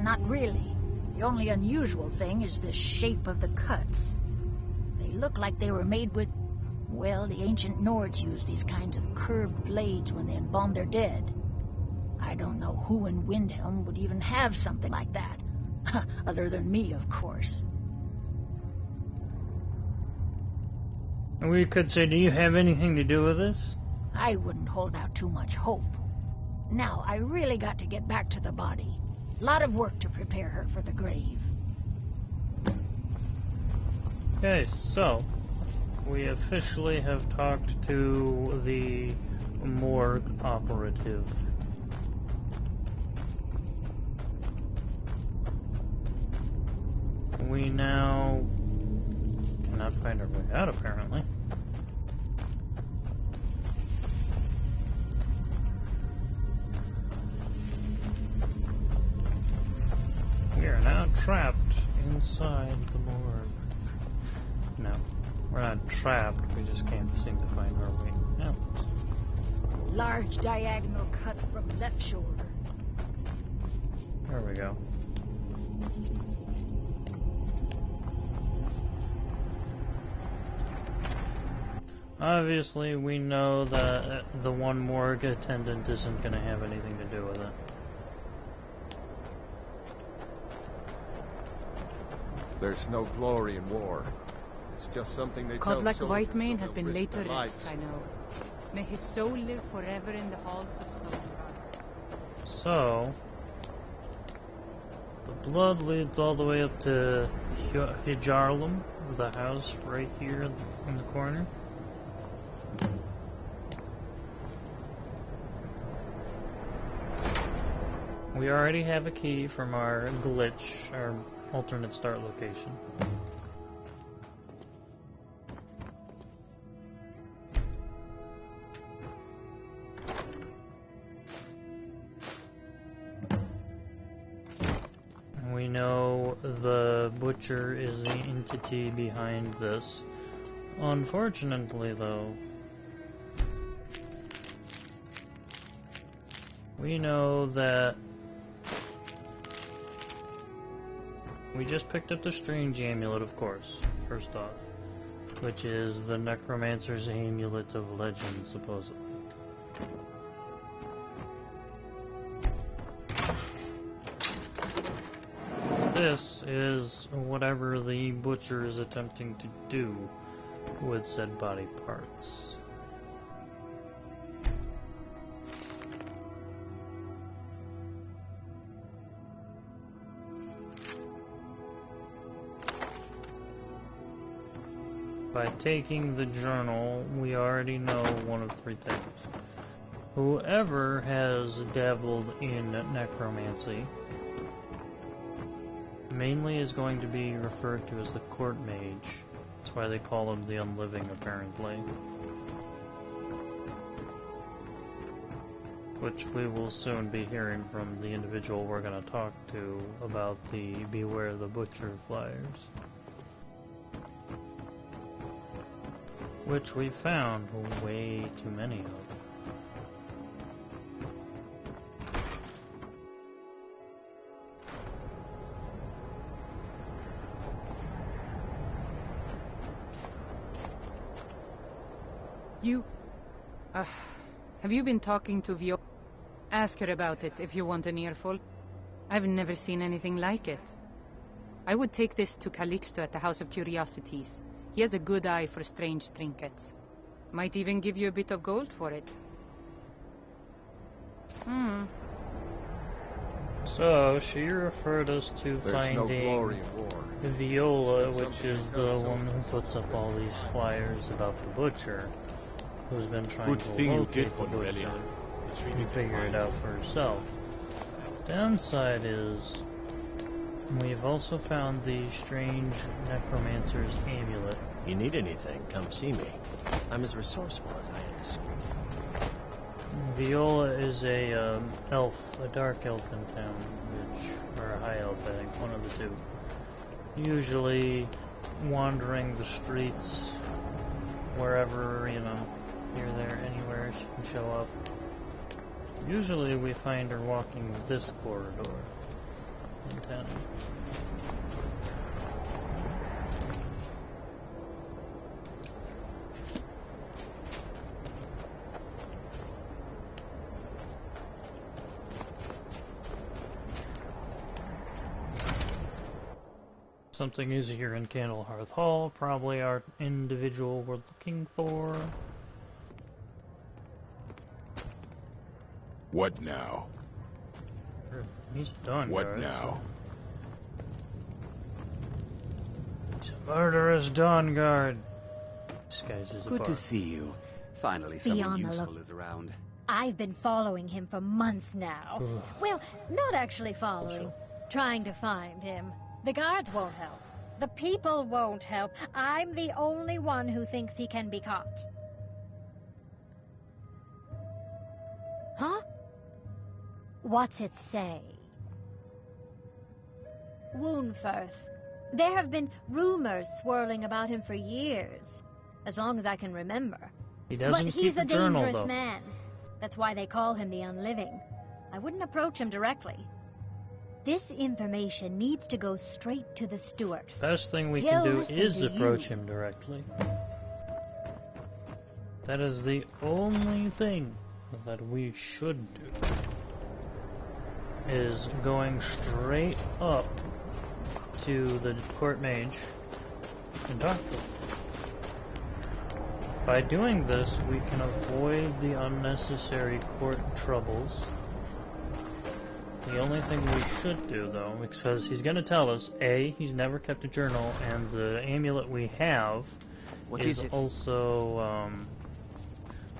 Not really. The only unusual thing is the shape of the cuts. They look like they were made with... Well, the ancient Nords used these kinds of curved blades when they embalmed their dead. I don't know who in Windhelm would even have something like that. Other than me, of course. And we could say, do you have anything to do with this? I wouldn't hold out too much hope. Now, I really got to get back to the body. A lot of work to prepare her for the grave. Okay, so we officially have talked to the morgue operative. We now cannot find our way out, apparently. We are now trapped inside the morgue. No, we're not trapped, we just can't seem to find our way out. Large diagonal cut from left shoulder. There we go. Obviously, we know that the one morgue attendant isn't going to have anything to do with it. There's no glory in war. It's just something they Cod tell like soldiers Whitemane so has they'll been risk laid to their rest, lives. I know. May his soul live forever in the halls of Celtmorea. So, the blood leads all the way up to Hijarlum, the house right here in the corner. We already have a key from our glitch, our alternate start location. We know the butcher is the entity behind this. Unfortunately, though, we know that we just picked up the strange amulet, of course, first off, which is the necromancer's amulet of legend, supposedly. This is whatever the butcher is attempting to do with said body parts. By taking the journal, we already know one of three things. Whoever has dabbled in necromancy mainly is going to be referred to as the court mage. That's why they call him the unliving, apparently. Which we will soon be hearing from the individual we're going to talk to about the Beware the Butcher flyers. Which we found way too many of. Have you been talking to Viola? Ask her about it if you want an earful. I've never seen anything like it. I would take this to Calixto at the House of Curiosities. He has a good eye for strange trinkets. Might even give you a bit of gold for it. So, she referred us to finding Viola, which is the one who puts up all these flyers about the butcher, who's been trying to locate the butcher and figure it out for herself. Downside is, we've also found the strange necromancer's amulet. You need anything, come see me. I'm as resourceful as I am discreet. Viola is a dark elf in town, or a high elf, I think, one of the two. Usually wandering the streets, wherever, you know, here, there, anywhere she can show up. Usually we find her walking this corridor in town. Something is here in Candlehearth Hall, probably our individual we're looking for. What now? He's done. What guys, now? He's a murderous dawn guard. Disguises a Good bar. to see you. Finally, someone useful is around. I've been following him for months now. Well, not actually following. Trying to find him. The guards won't help. The people won't help. I'm the only one who thinks he can be caught. Huh? What's it say? Woundfirth. There have been rumors swirling about him for years. As long as I can remember. He doesn't but keep he's a journal, dangerous though. man. That's why they call him the Unliving. I wouldn't approach him directly. This information needs to go straight to the steward. Best thing we He'll can do listen is to approach you. him directly. That is the only thing that we should do. Is going straight up to the court mage and talk to him. By doing this, we can avoid the unnecessary court troubles. The only thing we should do, though, because he's going to tell us, A, he's never kept a journal, and the amulet we have is also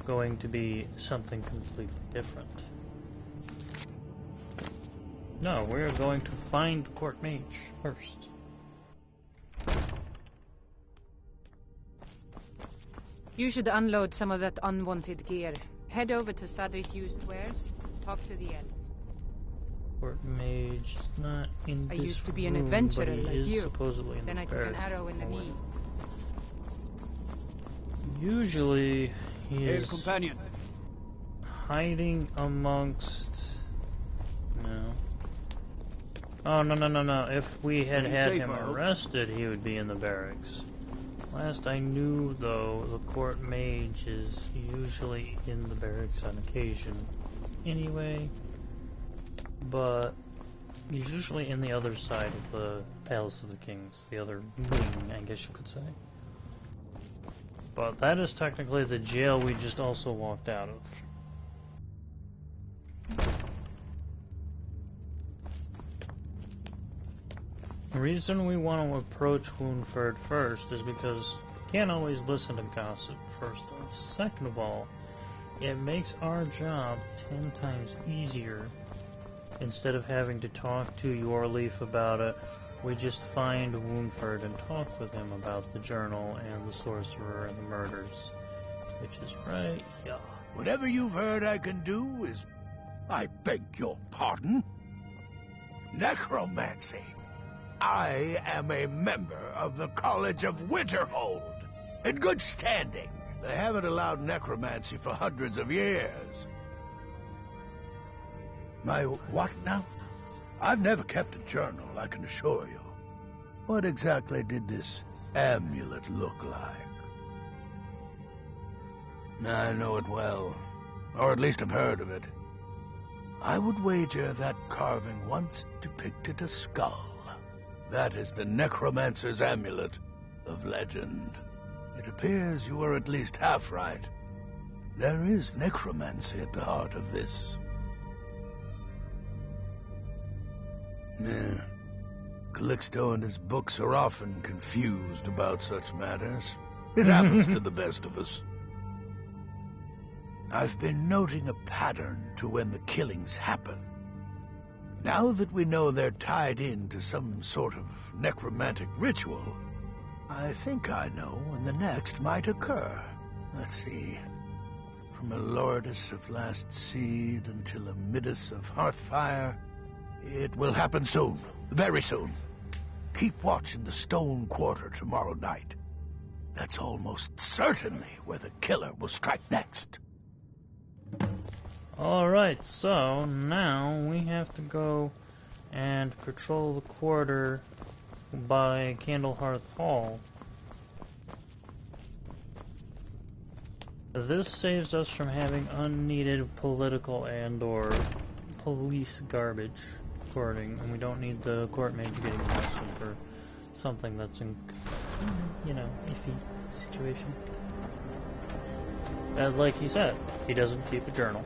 going to be something completely different. No, we're going to find the court mage first. You should unload some of that unwanted gear. Head over to Sadri's used wares. Talk to the elf. Court mage is not in I this used to be an room, adventurer but he like is you. supposedly in Then the I took an barracks. arrow in the knee. Usually, he Hail, is companion. hiding amongst... No. Oh, no. If we had Stay had safe, him I hope. arrested, he would be in the barracks. Last I knew, though, the court mage is usually in the barracks on occasion. Anyway, but he's usually in the other side of the Palace of the Kings, the other wing, I guess you could say. But that is technically the jail we just also walked out of. The reason we want to approach Woundford first is because we can't always listen to gossip, first off. Second of all, it makes our job 10 times easier. Instead of having to talk to Yorleaf about it, we just find Woundford and talk with him about the journal and the sorcerer and the murders. Which is right here. Whatever you've heard I can do is... I beg your pardon? Necromancy. I am a member of the College of Winterhold, in good standing. They haven't allowed necromancy for hundreds of years. My what now? I've never kept a journal, I can assure you. What exactly did this amulet look like? I know it well, or at least I've heard of it. I would wager that carving once depicted a skull. That is the necromancer's amulet of legend. It appears you were at least half right. There is necromancy at the heart of this. Yeah. Calixto and his books are often confused about such matters. It happens to the best of us. I've been noting a pattern to when the killings happen. Now that we know they're tied into some sort of necromantic ritual, I think I know when the next might occur. Let's see. From a Lordess of Last Seed until a Midas of Hearthfire, it will happen soon. Very soon. Keep watch in the Stone Quarter tomorrow night. That's almost certainly where the killer will strike next. Alright, so now we have to go and patrol the quarter by Candlehearth Hall. This saves us from having unneeded political and or police garbage courting, and we don't need the court mage getting arrested for something that's in, you know, iffy situation. And like he said, he doesn't keep a journal,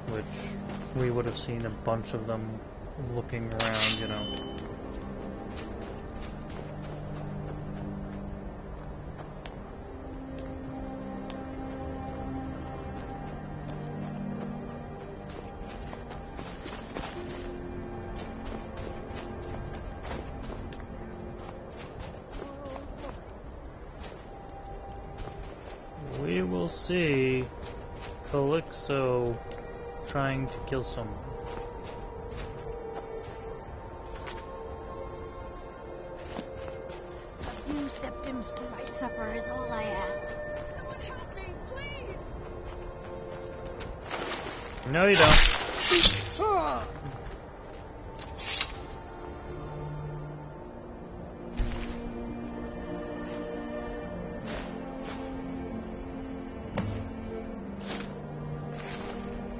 which we would have seen a bunch of them looking around, you know. We will see Calixto trying to kill someone. A few septims for my supper is all I ask. Someone help me, please! No, you don't.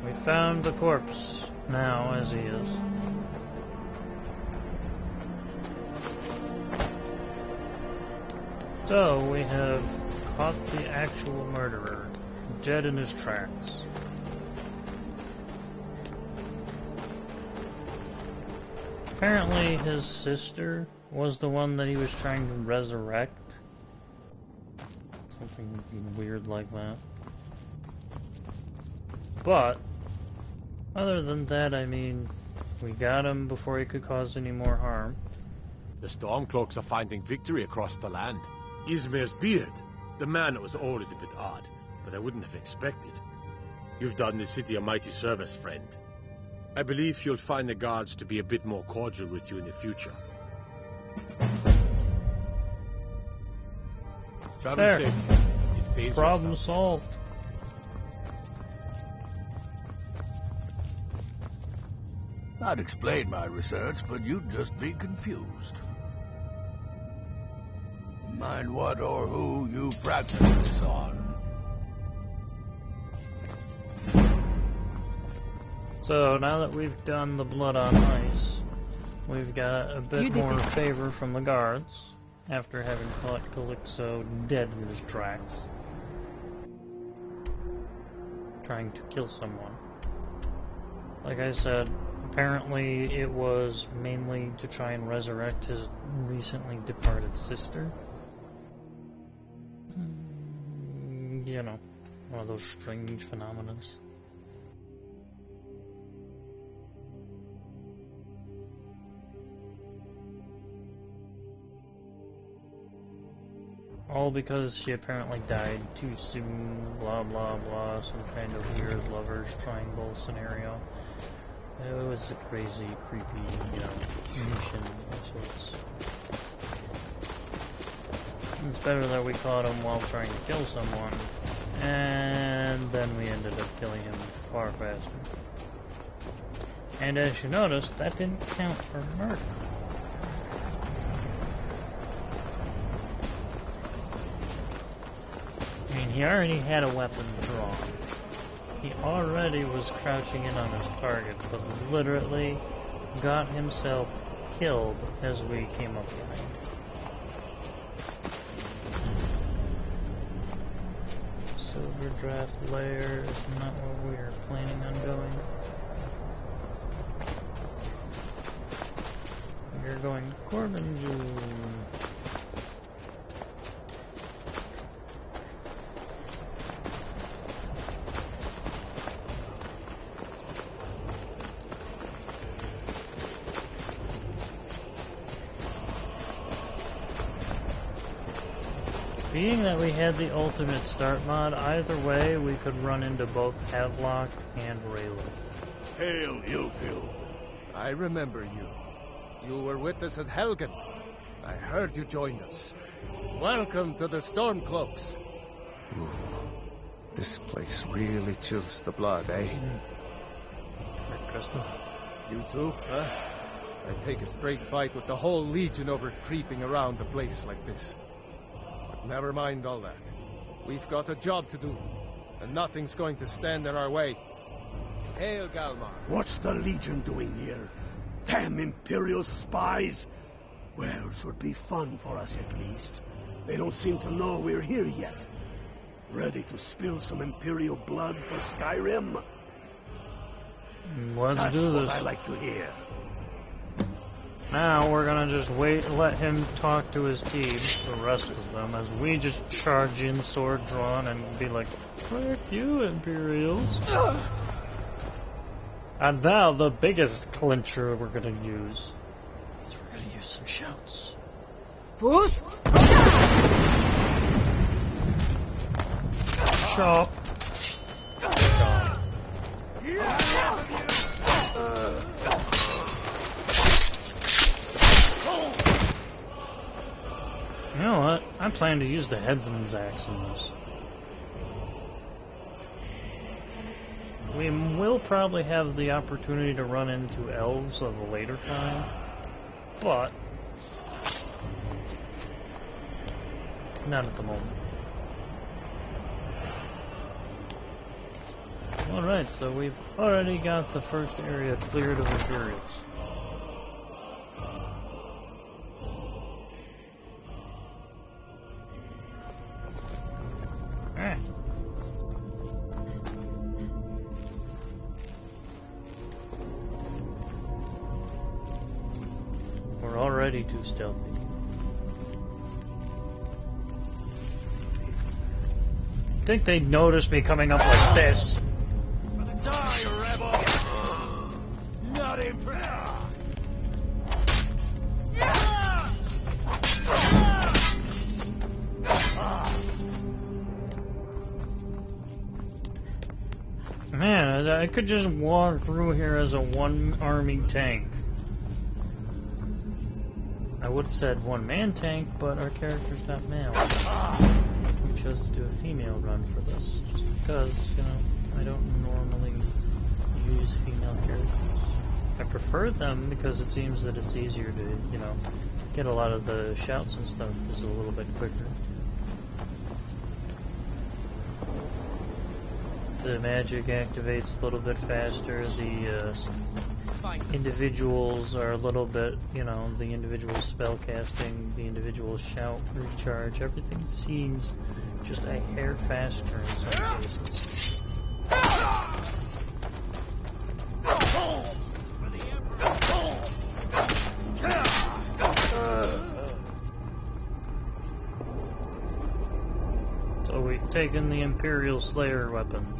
We found the corpse now, as he is. So, we have caught the actual murderer, dead in his tracks. Apparently his sister was the one that he was trying to resurrect. Something weird like that. But, other than that, I mean, We got him before he could cause any more harm. The Stormcloaks are finding victory across the land. Izmir's beard. The man that was old is a bit odd, but I wouldn't have expected. You've done the city a mighty service, friend. I believe you'll find the guards to be a bit more cordial with you in the future. Travel There. safe. It's dangerous. Problem solved. I'd explain my research, but you'd just be confused. Mind what or who you practice this on. So now that we've done the blood on ice, we've got a bit more favor from the guards after having caught Calypso dead in his tracks, trying to kill someone. Like I said, apparently it was mainly to try and resurrect his recently departed sister. You know, one of those strange phenomena. All because she apparently died too soon, blah blah blah, some kind of weird lovers triangle scenario. It was a crazy, creepy, mission of sorts. It's better that we caught him while trying to kill someone, and then we ended up killing him far faster. And as you noticed, that didn't count for murder. I mean, he already had a weapon drawn. He already was crouching in on his target, but literally got himself killed as we came up behind. Silver Draft Lair is not where we are planning on going. We're going to Corbin June. Being that we had the ultimate start mod, either way we could run into both Havelock and Raylith. Hail, Ilfil. I remember you. You were with us at Helgen. I heard you joined us. Welcome to the Stormcloaks. Ooh, this place really chills the blood, eh? You too, huh? I'd take a straight fight with the whole Legion over creeping around a place like this. But never mind all that. We've got a job to do, and nothing's going to stand in our way. Hail, Galmar. What's the Legion doing here? Damn Imperial spies! Well, it should be fun for us at least. They don't seem to know we're here yet. Ready to spill some Imperial blood for Skyrim? Let's That's do what this. I like to hear. Now we're gonna just wait, let him talk to his team, the rest of them, as we just charge in, sword drawn, and be like, "Frick you, Imperials!" And now the biggest clincher we're gonna use is we're gonna use some shouts. Fools! Chop. You know what? I plan to use the headsman's axe in this. We will probably have the opportunity to run into elves at a later time, but not at the moment. Alright, so we've already got the first area cleared of Imperials. Alright. We're already too stealthy. Think they'd notice me coming up like this. Die, rebel! Not impressed! Man, I could just walk through here as a one-army tank. I would have said one-man tank, but our character's not male. We chose to do a female run for this, just because, you know, I don't normally use female characters. I prefer them because it seems that it's easier to, you know, get a lot of the shouts and stuff is a little bit quicker. The magic activates a little bit faster, the individuals are a little bit, you know, the individual spell casting, the individual shout recharge, everything seems just a hair faster in some cases. So we've taken the Imperial Slayer weapon.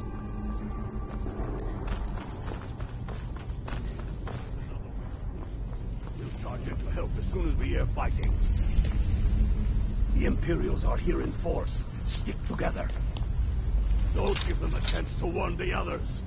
As soon as we hear fighting. The Imperials are here in force. Stick together. Don't give them a chance to warn the others.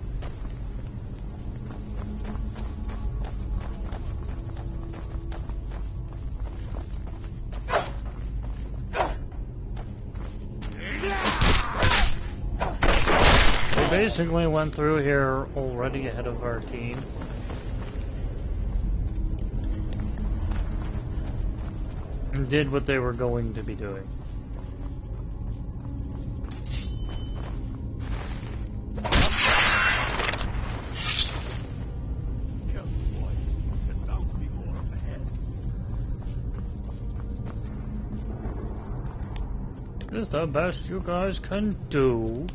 We basically went through here already ahead of our team. And did what they were going to be doing. This is the best you guys can do.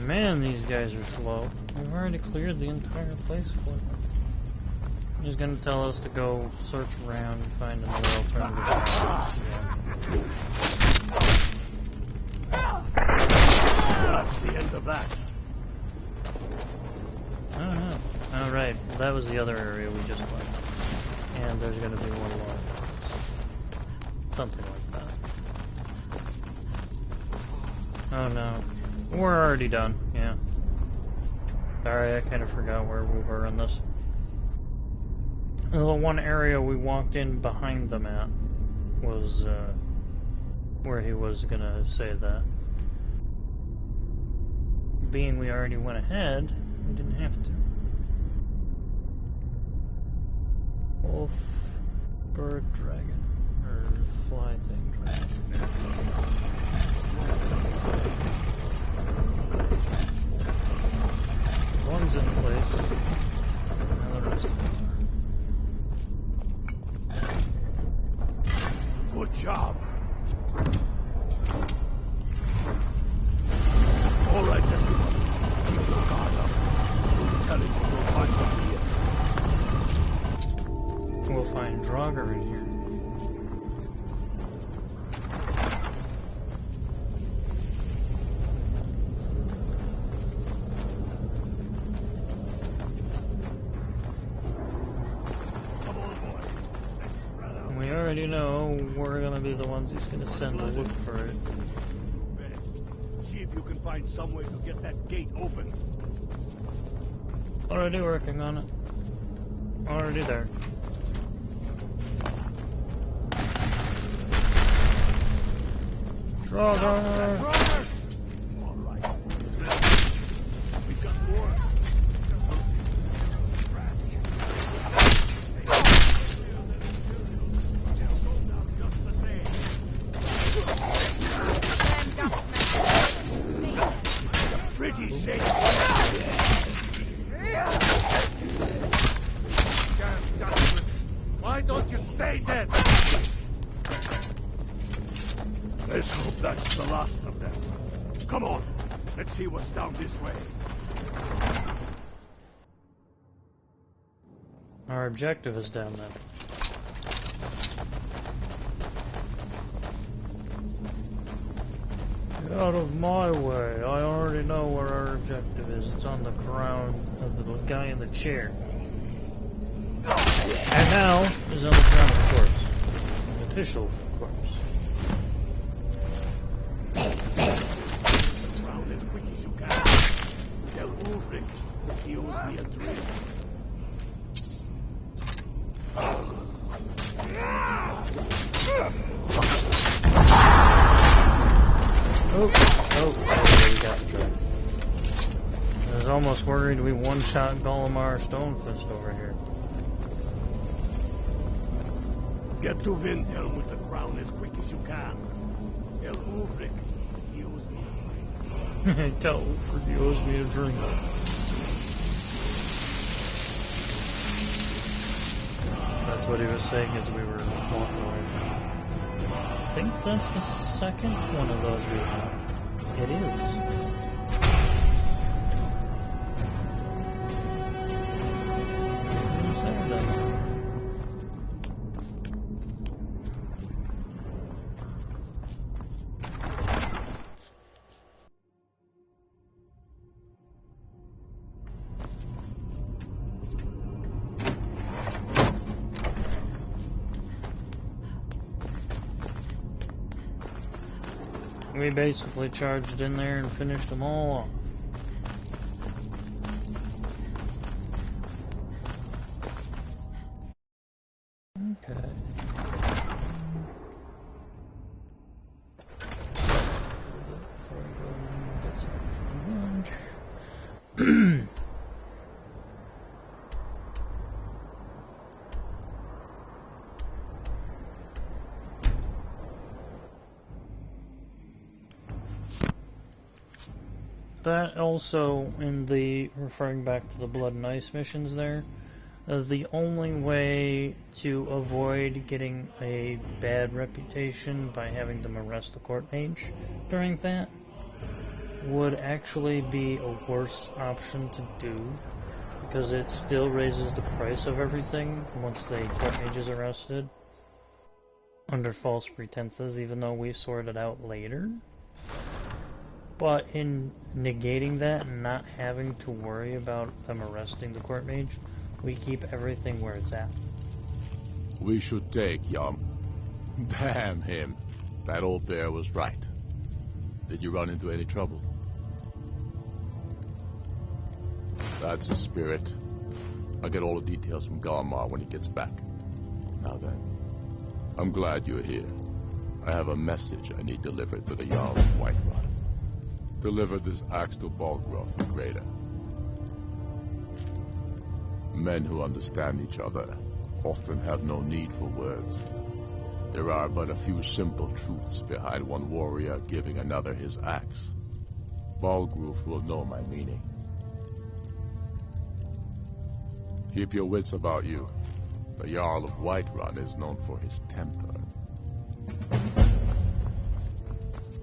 Man, these guys are slow. We've already cleared the entire place for them. He's gonna tell us to go search around and find another alternative route. That's the end of that. Oh no. Alright, that was the other area we just went. And there's gonna be one more. Something like that. Oh no. We're already done, yeah. Sorry, I kind of forgot where we were in this. The one area we walked in behind them at was where he was gonna say that. Being we already went ahead, we didn't have to. Wolf, bird, dragon, or fly thing, dragon. One's in place, now the rest of them are. Good job. All right, everyone. Keep your guard up. Don't tell it you'll find them here. We'll find Draugr in here. You know we're gonna be the ones who's gonna send to look for it. See if you can find some way to get that gate open. Already working on it. Already there. Draugr! All right. We got more. Why don't you stay dead? Let's hope that's the last of them. Come on, let's see what's down this way. Our objective is down there. Get out of my way. I already know where our objective is. It's on the ground of the guy in the chair. And now is on the ground, of course. An official corpse. Round as quick as you can. Tell Ulrich he owes me a drink. Oh, we got the truck. I was almost worried we one-shot Golemar Stonefist over here. Get to Windhelm with the crown as quick as you can. Tell Ulrich he owes me a drink. Tell Ulfric he owes me a drink. That's what he was saying as we were walking away from him. I think that's the second one of those we have. It is. Who's there then? We basically charged in there and finished them all off. Okay. Before I go and get some for lunch. That also, in the, referring back to the Blood and Ice missions there, the only way to avoid getting a bad reputation by having them arrest the court mage during that would actually be a worse option to do, because it still raises the price of everything once the court mage is arrested under false pretenses, even though we sort it out later. But in negating that and not having to worry about them arresting the court mage, we keep everything where it's at. We should take Yum. Damn him. That old bear was right. Did you run into any trouble? That's the spirit. I'll get all the details from Galmar when he gets back. Now then, I'm glad you're here. I have a message I need delivered to the Jarl of Whiterun. Deliver this axe to Balgraf the Greater. Men who understand each other often have no need for words. There are but a few simple truths behind one warrior giving another his axe. Balgraf will know my meaning. Keep your wits about you. The Jarl of Whiterun is known for his temper.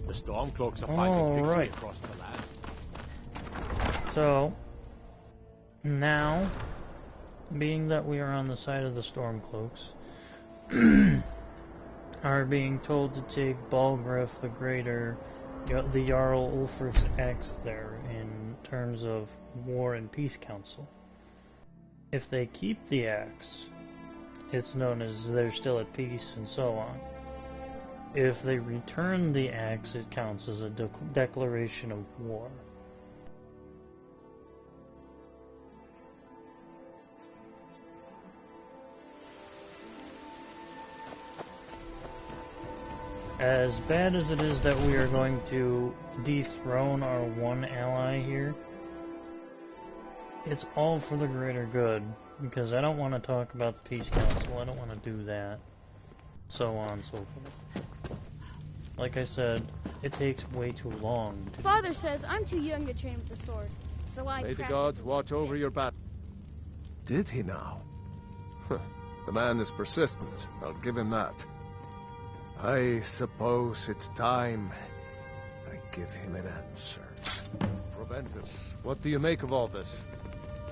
The Stormcloaks are fighting victory across the land. So, now, being that we are on the side of the Stormcloaks, are being told to take Balgraf the Greater, the Jarl Ulfric's axe there, in terms of War and Peace Council. If they keep the axe, it's known as they're still at peace and so on. If they return the axe, it counts as a declaration of war. As bad as it is that we are going to dethrone our one ally here, it's all for the greater good, because I don't want to talk about the Peace Council, I don't want to do that, so on and so forth. Like I said, it takes way too long. Father says I'm too young to train with the sword, so I May the practice gods with watch over this. your battle. Did he now? The man is persistent, I'll give him that. I suppose it's time I give him an answer. Proventus, what do you make of all this?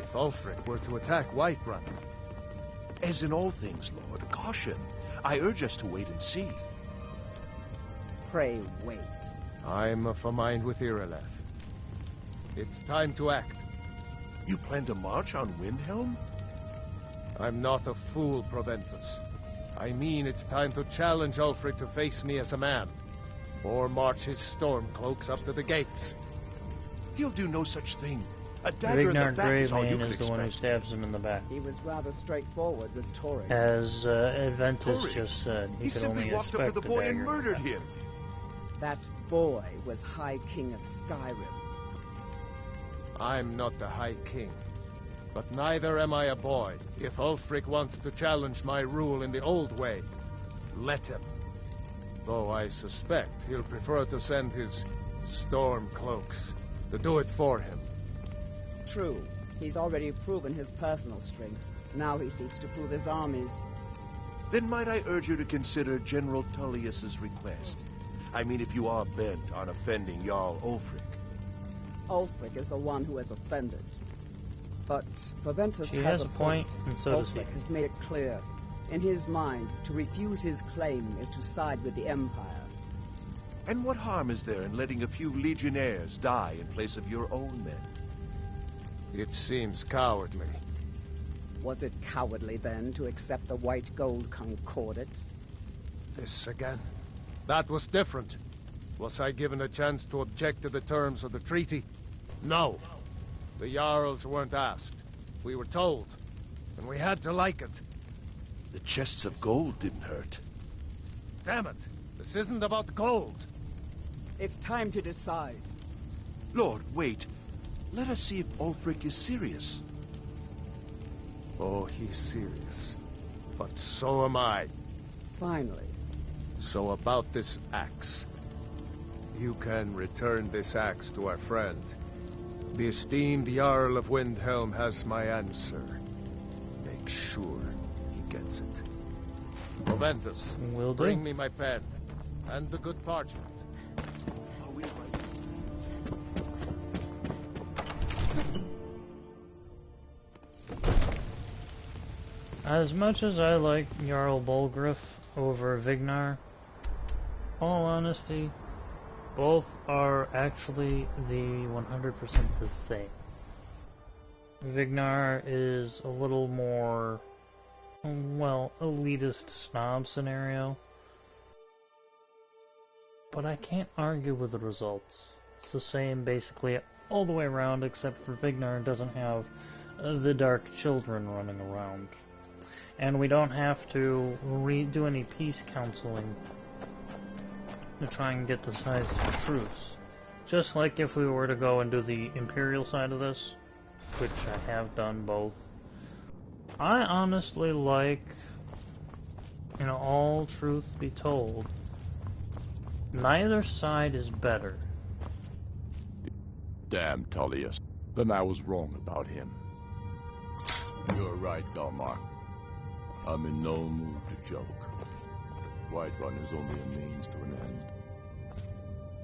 If Ulfric were to attack Whiterun... As in all things, Lord, caution. I urge us to wait and see. Pray, wait. I'm of a mind with Irileth. It's time to act. You plan to march on Windhelm? I'm not a fool, Proventus. I mean it's time to challenge Ulfric to face me as a man, or march his stormcloaks up to the gates. He'll do no such thing. A dagger in the back is all you Greymane could is the one who expect. stabs him in the back. He was rather straightforward with Tori. As Adventus Tori? just said, He could simply only walked up to expect the the boy and dagger. murdered him. That boy was High King of SKYrime. I'm not the High King, but neither am I a boy. If Ulfric wants to challenge my rule in the old way, let him. Though I suspect he'll prefer to send his stormcloaks to do it for him. True. He's already proven his personal strength. Now he seeks to prove his armies. Then might I urge you to consider General Tullius's request? I mean, if you are bent on offending Jarl Ulfric. Ulfric is the one who has offended. But Proventus She has has a point, and so does he. Ulfric has made it clear. In his mind, to refuse his claim is to side with the Empire. And what harm is there in letting a few legionnaires die in place of your own men? It seems cowardly. Was it cowardly, then, to accept the white gold concordat? This again. That was different. Was I given a chance to object to the terms of the treaty? No. The Jarls weren't asked. We were told. And we had to like it. The chests of gold didn't hurt. Damn it! This isn't about gold! It's time to decide. Lord, wait. Let us see if Ulfric is serious. Oh, he's serious. But so am I. Finally. So about this axe. You can return this axe to our friend. The esteemed Jarl of Windhelm has my answer. Make sure he gets it. Proventus, Will do. bring me my pen. And the good parchment. As much as I like Jarl Bolgriff over Vignar, all honesty, both are actually the 100% the same. Vignar is a little more, well, elitist snob scenario, but I can't argue with the results. It's the same basically all the way around, except for Vignar doesn't have the Dark Children running around. And we don't have to do any peace counseling to try and get the sides to a truce. Just like if we were to go and do the Imperial side of this, which I have done both. I honestly like, all truth be told, neither side is better. Damn Tullius. Then I was wrong about him. You're right, Galmar. I'm in no mood to joke. Whiterun is only a means to an end.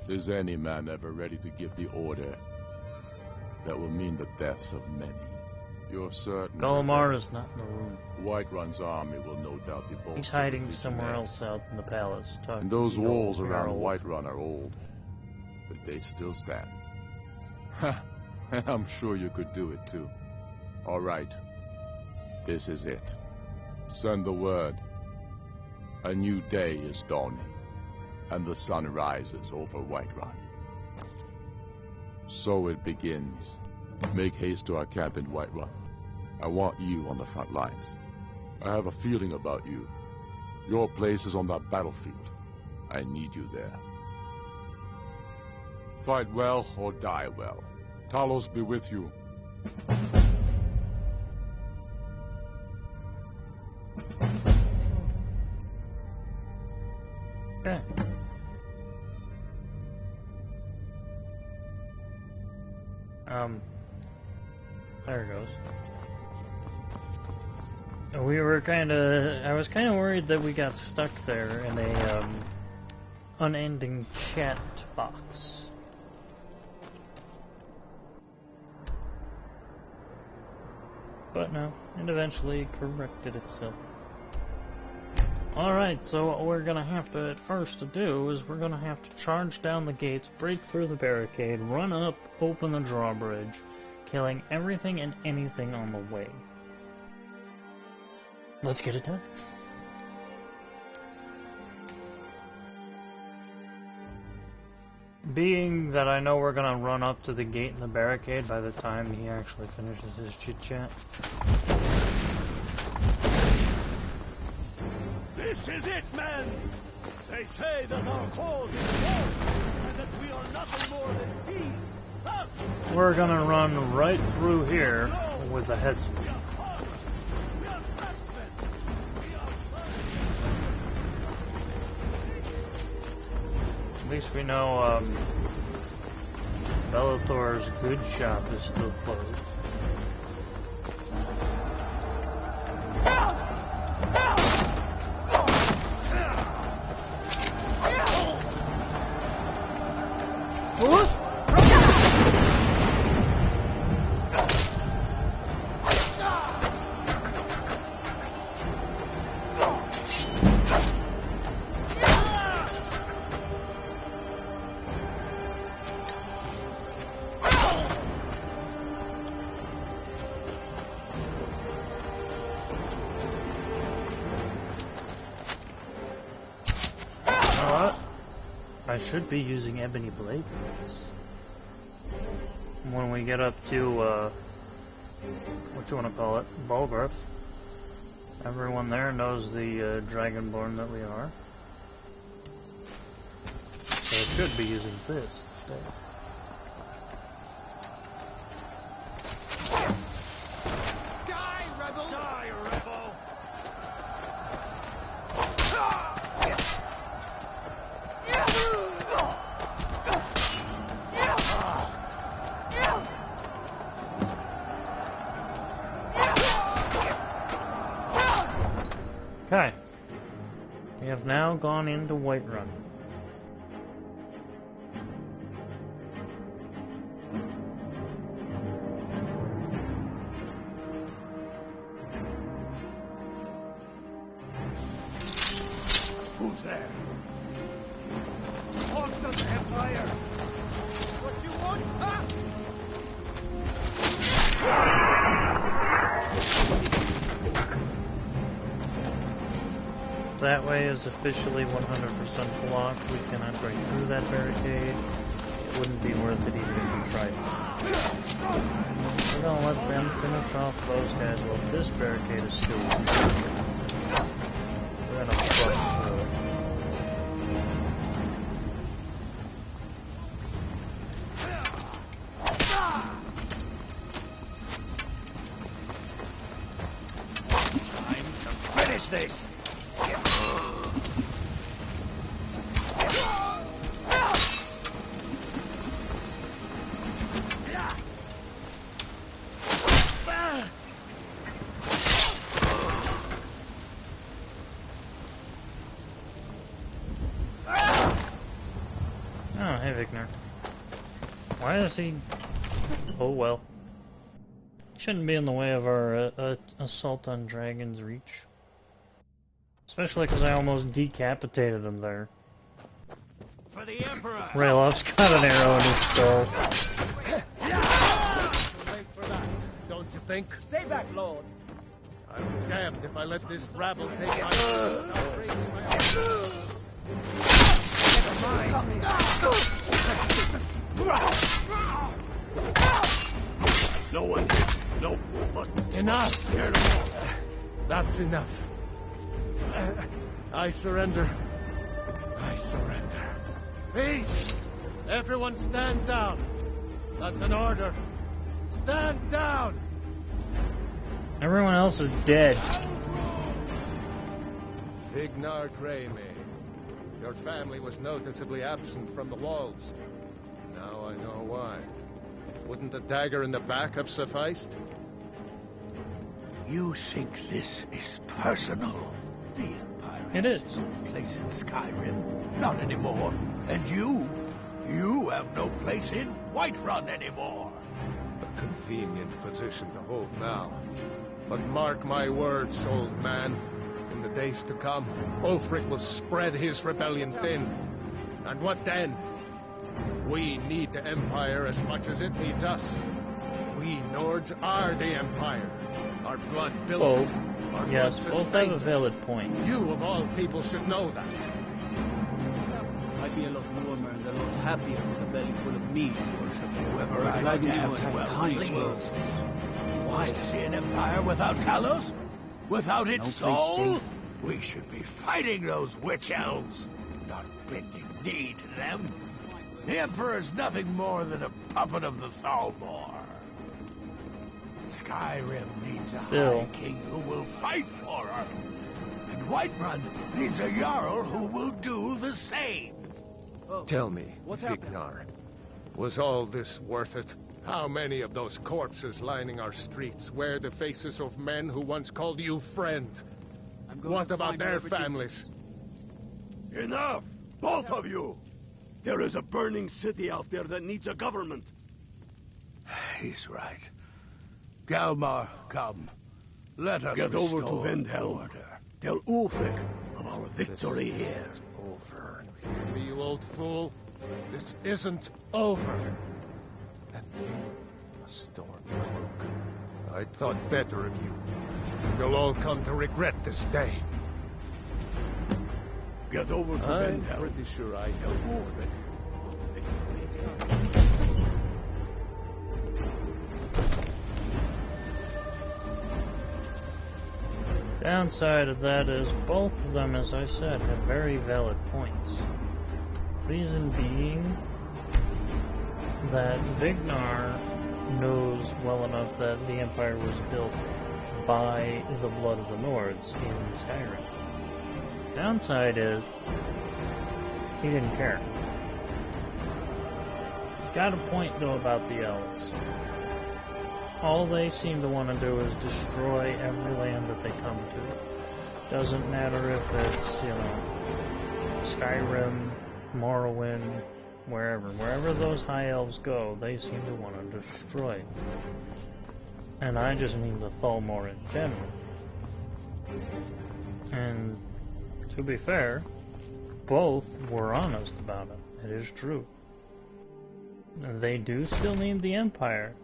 Is any man ever ready to give the order that will mean the deaths of many? You're certain. Galmar is not in the room. Whiterun's army will no doubt be bolstered. He's hiding somewhere else out in the palace. And those walls around Whiterun are old, but they still stand. I'm sure you could do it too. All right. This is it. Send the word. A new day is dawning, and the sun rises over Whiterun. So it begins. Make haste to our camp in Whiterun. I want you on the front lines. I have a feeling about you. Your place is on that battlefield. I need you there. Fight well or die well. Talos be with you. Okay. There it goes. We were I was kinda worried that we got stuck there in a, unending chat box. But no, it eventually corrected itself. Alright, so what we're gonna have to at first to do is we're gonna have to charge down the gates, break through the barricade, run up, open the drawbridge, killing everything and anything on the way. let's get it done. Being that I know we're gonna run up to the gate and the barricade by the time he actually finishes his chit-chat. This is it, men! They say that our cause is lost, and that we are nothing more than thieves. We're gonna run right through here with the heads. At least we know Bellator's good shop is still closed. I should be using Ebony Blade for this. When we get up to, what you want to call it, Bulgarth, everyone there knows the Dragonborn that we are. So I should be using this instead. Die, rebel! Die, rebel! Okay. We have now gone into Whiterun. Who's there? Hawks of the Empire! What you want, huh? That way is officially 100% blocked. We cannot break through that barricade. It wouldn't be worth it even if we tried. We're gonna let them finish off those guys while this barricade is still open. We're gonna bust through it. Time to finish this! Oh, hey Vigner. Why is he... Oh well. Shouldn't be in the way of our assault on Dragon's Reach. Especially because I almost decapitated him there. For the Emperor! Raylov's got an arrow in his skull. Too late for that, don't you think? Stay back, Lord. I'm damned if I let this rabble take my without raising my arms. No one. No. Enough. That's enough. I surrender. I surrender. Peace! Everyone stand down. That's an order. Stand down! Everyone else is dead. Vignar Greyme. Your family was noticeably absent from the walls. Now I know why. Wouldn't the dagger in the back have sufficed? You think this is personal? The Empire It is. has no place in Skyrim. Not anymore. And you have no place in Whiterun anymore. A convenient position to hold now. But mark my words, old man. In the days to come, Ulfric will spread his rebellion thin. And what then? We need the Empire as much as it needs us. We Nords are the Empire. Our our blood built Both. it. Our Yes, blood both have a sustains it. valid point. You, of all people, should know that. I'd be a lot warmer and a lot happier with a belly full of meat, worship. Whoever I glad you am, attack well, kind please. worlds. Why to see an empire without Kalos? Without There's its no place soul? safe. We should be fighting those witch elves, not bending knee to them. The Emperor's nothing more than a puppet of the Celtmorea. Skyrim needs a high king who will fight for her. And Whiterun needs a Jarl who will do the same. Tell me, Vignar, was all this worth it? How many of those corpses lining our streets wear the faces of men who once called you friend? What about their families? Enough! Both of you! There is a burning city out there that needs a government. He's right. Galmar, come. Let us get over to Vendhelm. Tell Ulfric of our victory here. Over. Hear me, you old fool. This isn't over. And you, a stormcloak. I thought better of you. You'll all come to regret this day. Get over to I'm Vendhelm. pretty sure I Tell know. Ulfric. Downside of that is both of them, as I said, have very valid points. Reason being that Vignar knows well enough that the Empire was built by the blood of the Nords in Skyrim. Downside is he didn't care. He's got a point though about the elves. All they seem to want to do is destroy every land that they come to. Doesn't matter if it's, you know, Skyrim, Morrowind, wherever those high elves go, they seem to want to destroy. And I just mean the Celtmorea in general. And to be fair, both were honest about it. It is true. They do still need the Empire,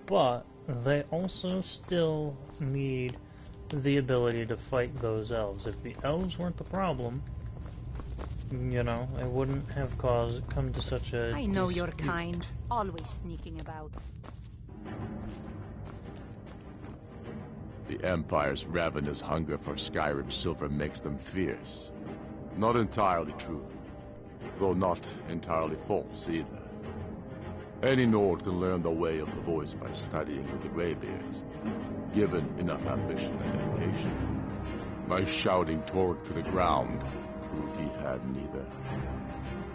but they also still need the ability to fight those elves. If the elves weren't the problem, you know, it wouldn't have come to such a I know your dispute. kind. Always sneaking about. The Empire's ravenous hunger for Skyrim silver makes them fierce. Not entirely true, though not entirely false either. Any Nord can learn the way of the voice by studying with the Greybeards, given enough ambition and dedication. My shouting Torg to the ground proved he had neither.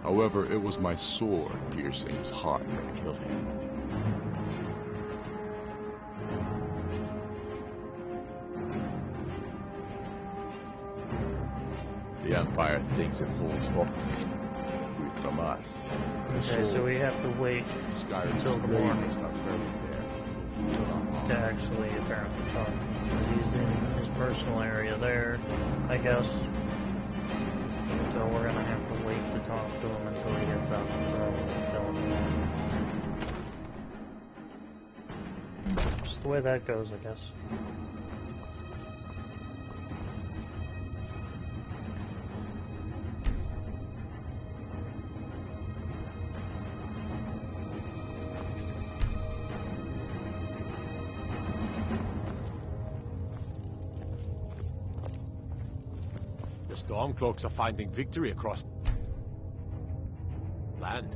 However, it was my sword piercing his heart that killed him. The Empire thinks it holds Hopton from us. Okay, so we have to wait until the morning to actually apparently talk. Because he's in his personal area there, I guess. So we're gonna have to wait to talk to him until he gets out the throne and kill him. Just the way that goes, I guess. The Stormcloaks are finding victory across land.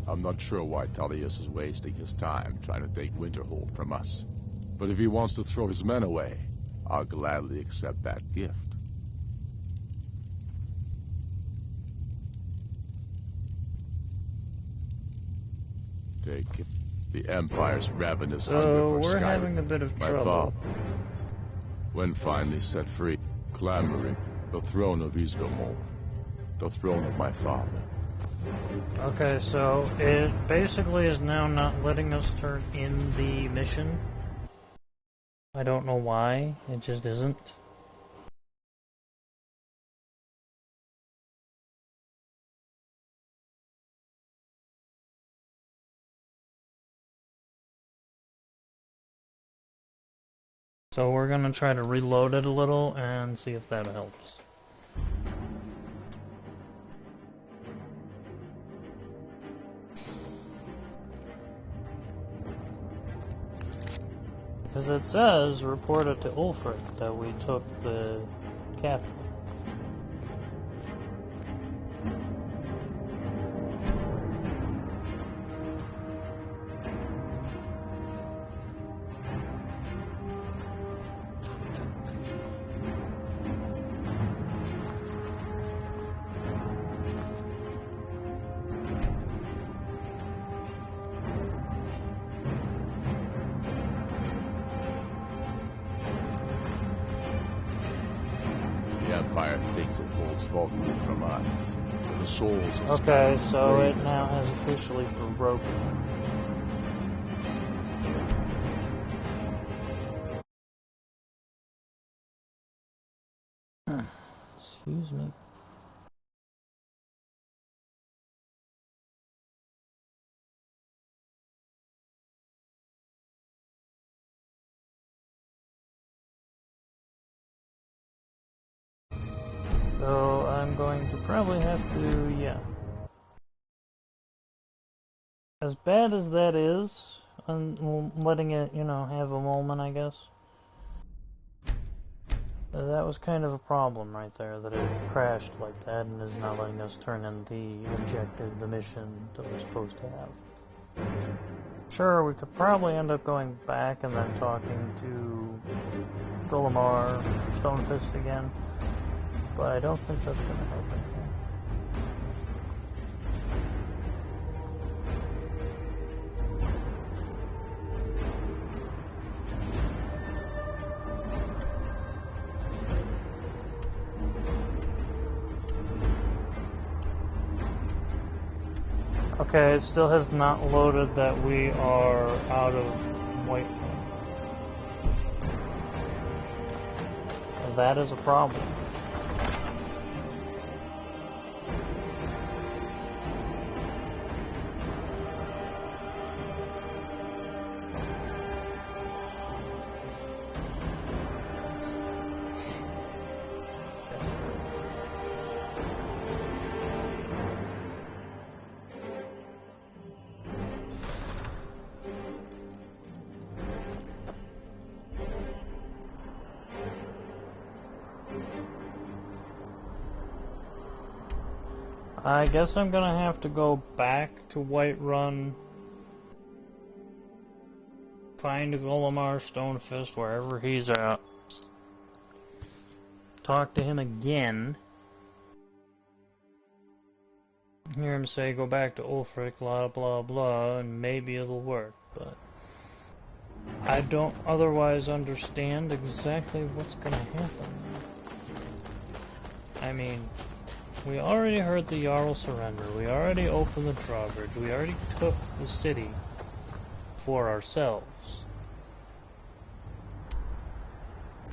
I'm not sure why Tullius is wasting his time trying to take Winterhold from us. But if he wants to throw his men away, I'll gladly accept that gift. Take it. The Empire's ravenous hunger for we're Skyrim. having a bit of My trouble. father, when finally set free, clamoring the throne of Isgomor, the throne of my father. Okay, so it basically is now not letting us turn in the mission. I don't know why, it just isn't. So we're gonna try to reload it a little and see if that helps. Because it says, report it to Ulfric that we took the captain. From us, the souls of okay, so it now has officially broken. Excuse me. So I'm going to probably have to, yeah. As bad as that is, I'm letting it, you know, have a moment, I guess. That was kind of a problem right there, that it crashed like that and is not letting us turn in the objective, the mission that we're supposed to have. Sure, we could probably end up going back and then talking to Golemar, Stonefist again. But I don't think that's going to help anything. Okay, it still has not loaded that we are out of Whiterun. That is a problem. I guess I'm gonna have to go back to Whiterun, find Golemar Stonefist wherever he's at, talk to him again, hear him say go back to Ulfric, blah blah blah, and maybe it'll work, but I don't otherwise understand exactly what's gonna happen. I mean, we already heard the Jarl surrender, we already opened the drawbridge, we already took the city for ourselves.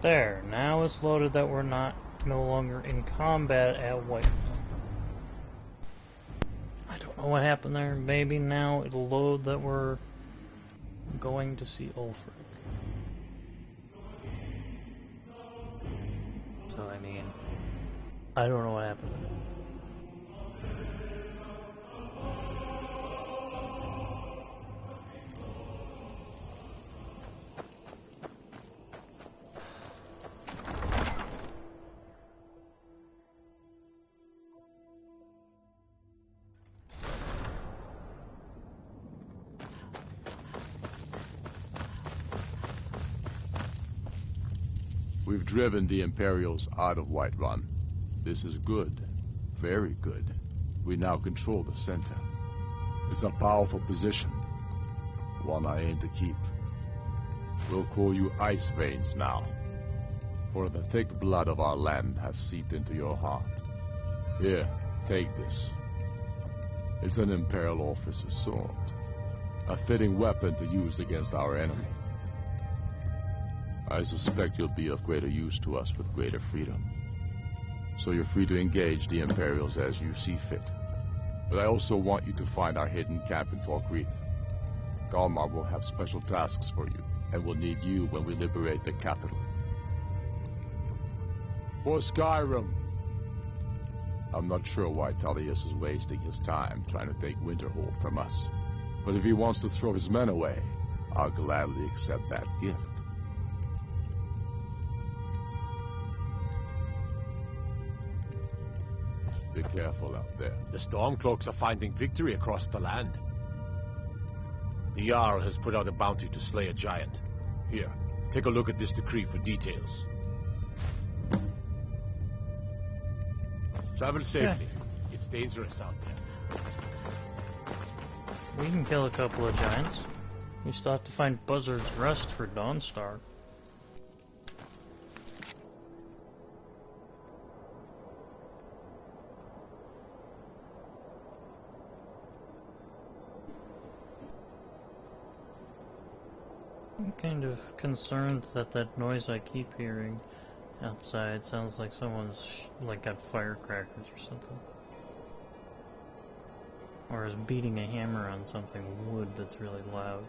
There, now it's loaded that we're no longer in combat at Whiterun. I don't know what happened there, maybe now it'll load that we're going to see Ulfric. So I mean, I don't know what happened. We've driven the Imperials out of Whiterun. This is good. Very good. We now control the center. It's a powerful position. One I aim to keep. We'll call you Ice Veins now. For the thick blood of our land has seeped into your heart. Here, take this. It's an Imperial officer's sword. A fitting weapon to use against our enemy. I suspect you'll be of greater use to us with greater freedom. So you're free to engage the Imperials as you see fit. But I also want you to find our hidden camp in Falkreath. Galmar will have special tasks for you. and we'll need you when we liberate the capital. For SKYrime. I'm not sure why Tullius is wasting his time trying to take Winterhold from us. But if he wants to throw his men away, I'll gladly accept that gift. Be careful out there. The Stormcloaks are finding victory across the land. The Jarl has put out a bounty to slay a giant. Here, take a look at this decree for details. Travel safely. It's dangerous out there. We can kill a couple of giants. We still have to find Buzzard's Rest for Dawnstar. I'm kind of concerned that that noise I keep hearing outside sounds like someone's like got firecrackers or something. Or is beating a hammer on something wood that's really loud.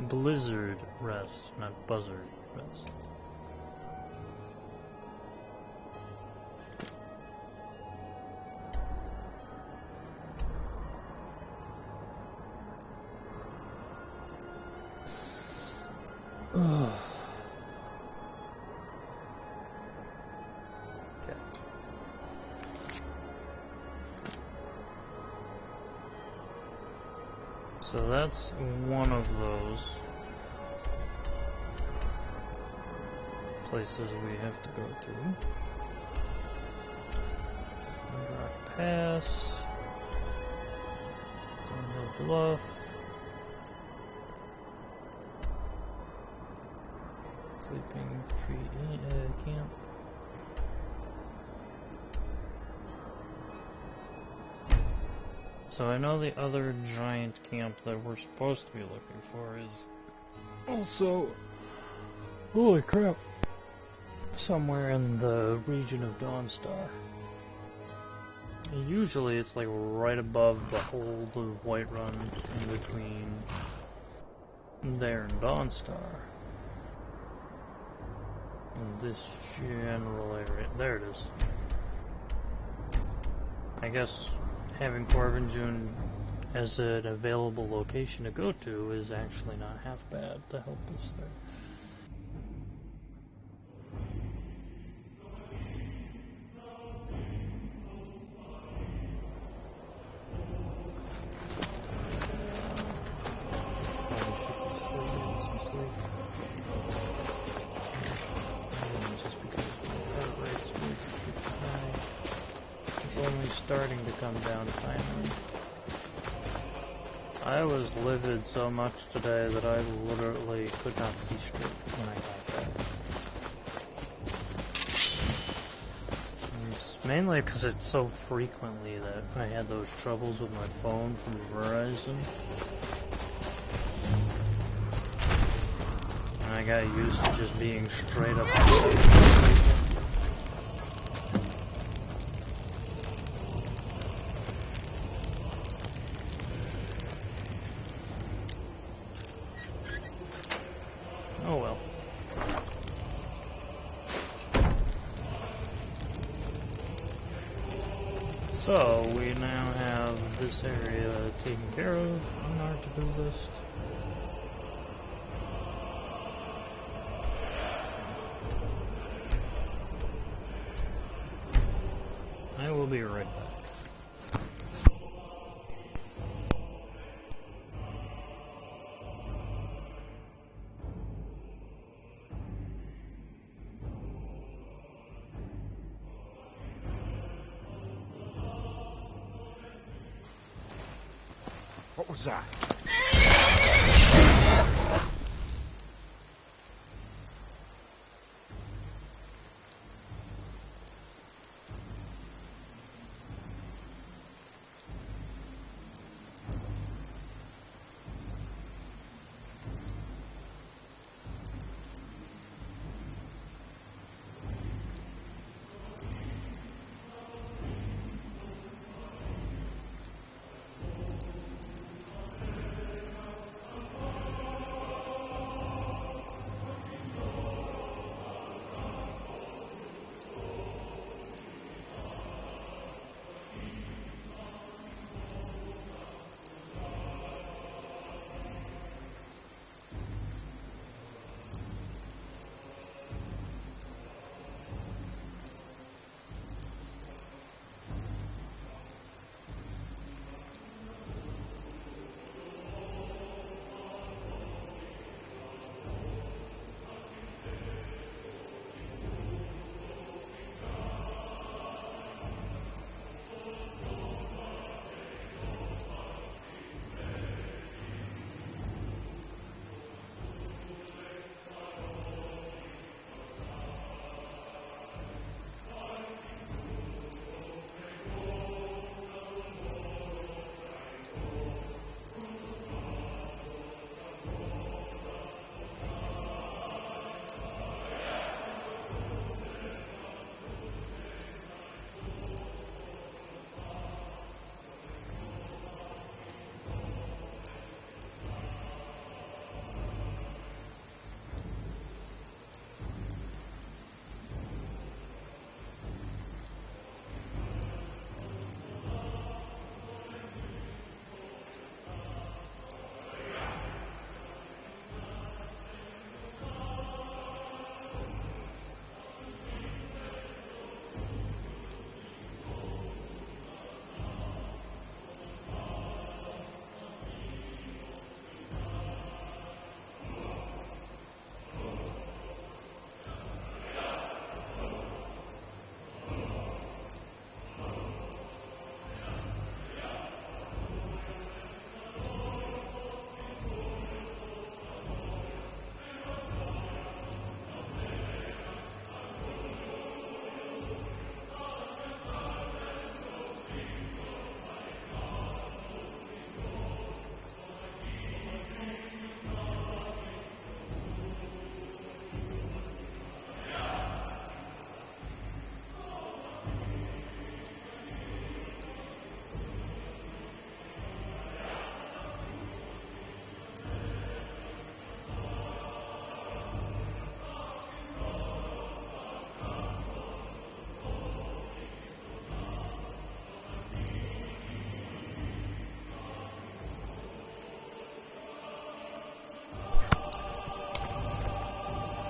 Blizzard Rest, not Buzzard Rest. So that's one of those places we have to go to. Rock Pass, Thunder Bluff, Sleeping Tree Camp. So I know the other giant camp that we're supposed to be looking for is also, holy crap, somewhere in the region of Dawnstar. Usually it's like right above the hold of Whiterun, in between there and Dawnstar. In this general area. There it is. I guess having Corvinjune as an available location to go to is actually not half bad to help us there. Starting to come down finally. I was livid so much today that I literally could not see straight when I got back. It's mainly because it's so frequently that I had those troubles with my phone from Verizon. And I got used to just being straight up. Oh well. So, we now have this area taken care of on our to-do list. I will be right back. What was that?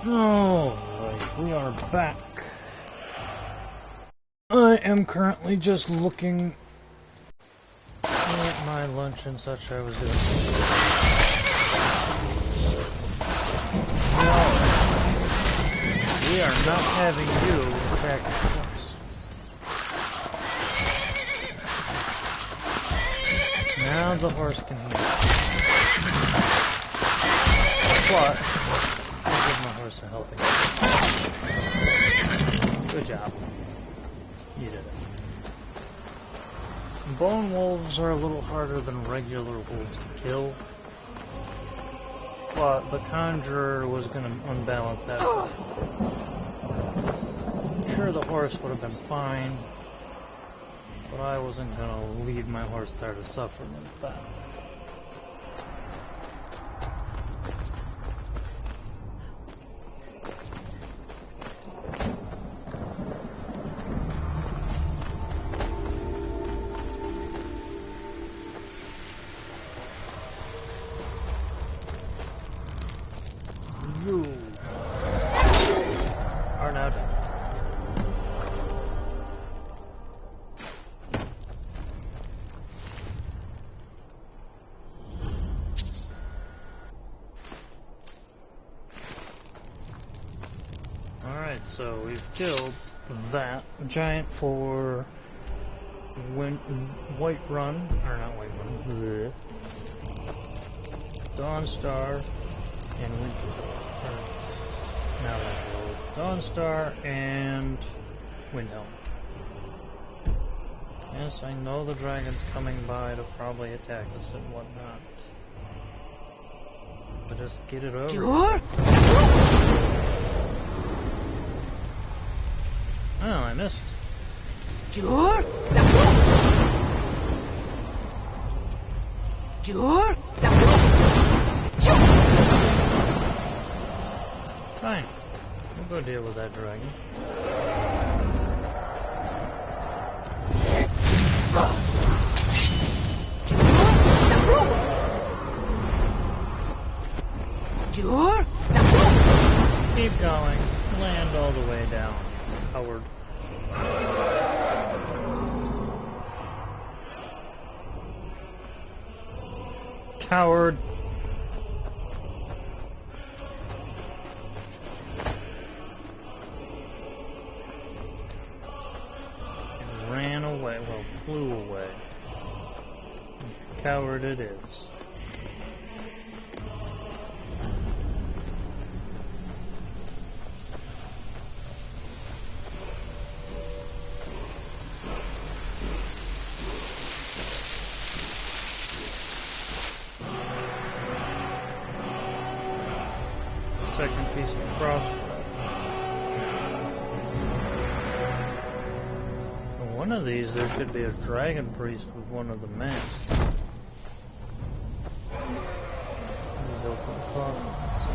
Oh, we are back. I am currently just looking at my lunch and such I was doing. No, we are not having you attack the horse. Now the horse can hear. But I'll give my horse a helping hand. Good job. You did it. Bone wolves are a little harder than regular wolves to kill, but the conjurer was going to unbalance that. Sure, the horse would have been fine, but I wasn't going to leave my horse there to suffer like that. So we've killed that giant for White Run, or not White Run, Dawn Star, and Dawn Star and Windhelm. Yes, I know the dragon's coming by to probably attack us and whatnot. But just get it over. Oh, I missed. Fine. We'll go deal with that dragon. Keep going. Land all the way down, coward. Coward. And ran away. Well, flew away. Coward it is. Second piece of crossbow. One of these, there should be a dragon priest with one of the masks. These open coffins.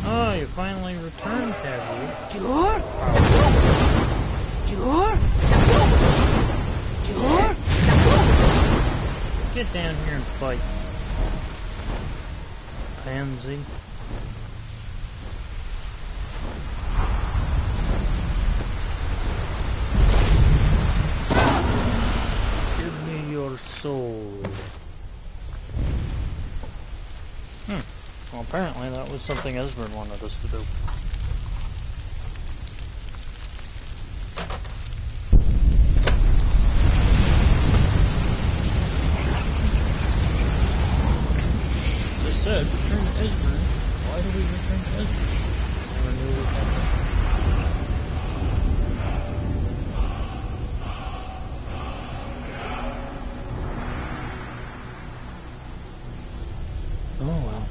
Oh, you finally returned, have you? Get down here and fight. Pansy. Give me your soul. Well, apparently that was something Esbern wanted us to do. Return to Esbern. Why do we return to Esbern? Never knew we had this. Oh well.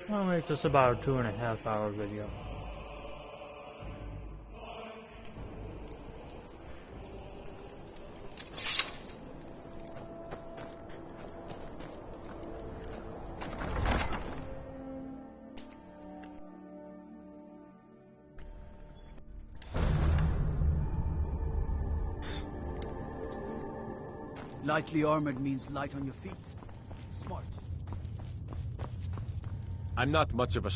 I'll make this about a 2.5-hour video. Lightly armored means light on your feet. Smart. I'm not much of a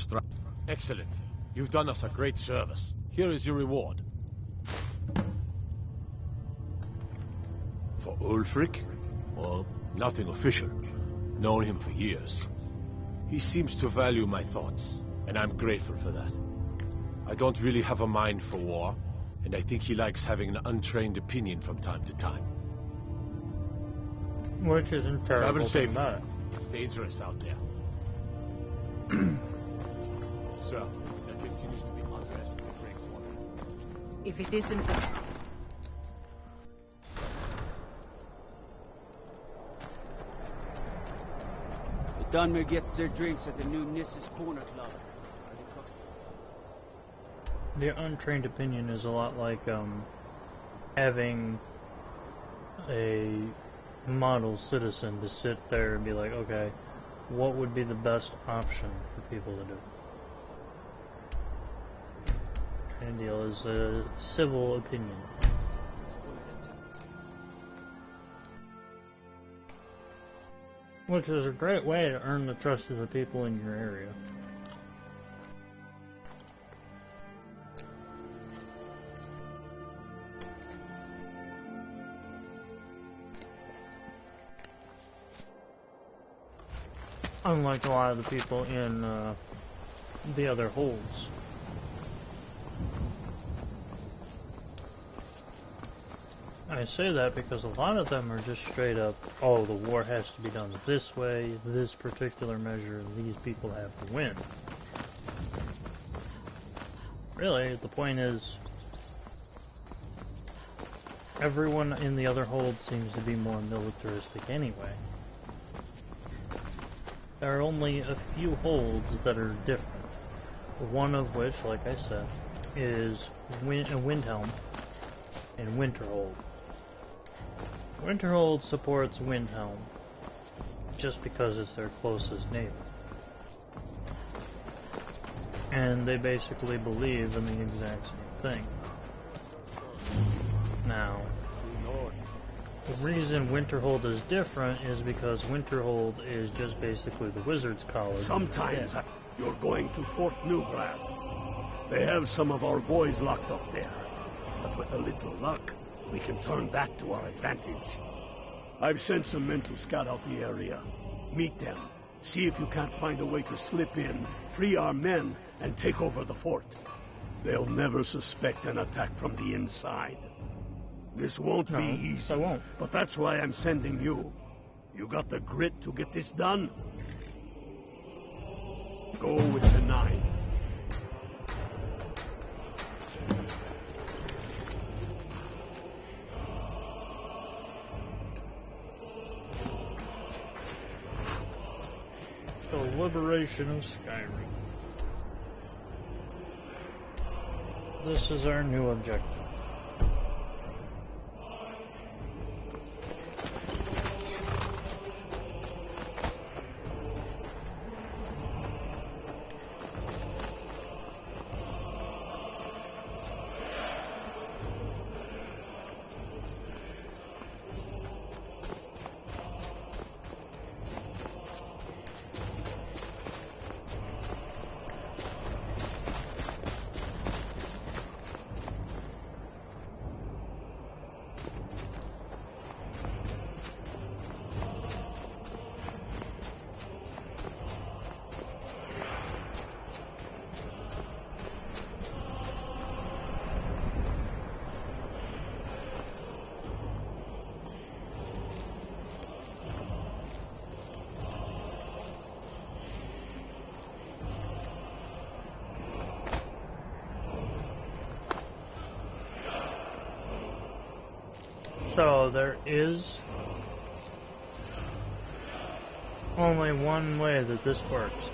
Excellency, you've done us a great service. Here is your reward. For Ulfric? Well, nothing official. Known him for years. He seems to value my thoughts, and I'm grateful for that. I don't really have a mind for war, and I think he likes having an untrained opinion from time to time. Which isn't terrible. Travel safe. It's dangerous out there. Sir, there continues to be unrest in the breakwater. If it isn't the... The Dunmer gets their drinks at the new Nissa's Corner Club. The untrained opinion is a lot like having a model citizen to sit there and be like, okay, what would be the best option for people to do? And deal is a civil opinion. Which is a great way to earn the trust of the people in your area. Unlike a lot of the people in the other holds. I say that because a lot of them are just straight up, oh, the war has to be done this way, this particular measure, these people have to win. Really, the point is, everyone in the other hold seems to be more militaristic anyway. There are only a few holds that are different. One of which, like I said, is Windhelm and Winterhold. Winterhold supports Windhelm just because it's their closest neighbor. And they basically believe in the exact same thing. Now, the reason Winterhold is different is because Winterhold is just basically the Wizard's College. Sometimes you're going to Fort Newgrad. They have some of our boys locked up there. But with a little luck, we can turn that to our advantage. I've sent some men to scout out the area. Meet them. See if you can't find a way to slip in, free our men, and take over the fort. They'll never suspect an attack from the inside. This won't be easy, but that's why I'm sending you. You got the grit to get this done? Go with the 9. The liberation of SKYrime. This is our new objective. So there is only one way that this works.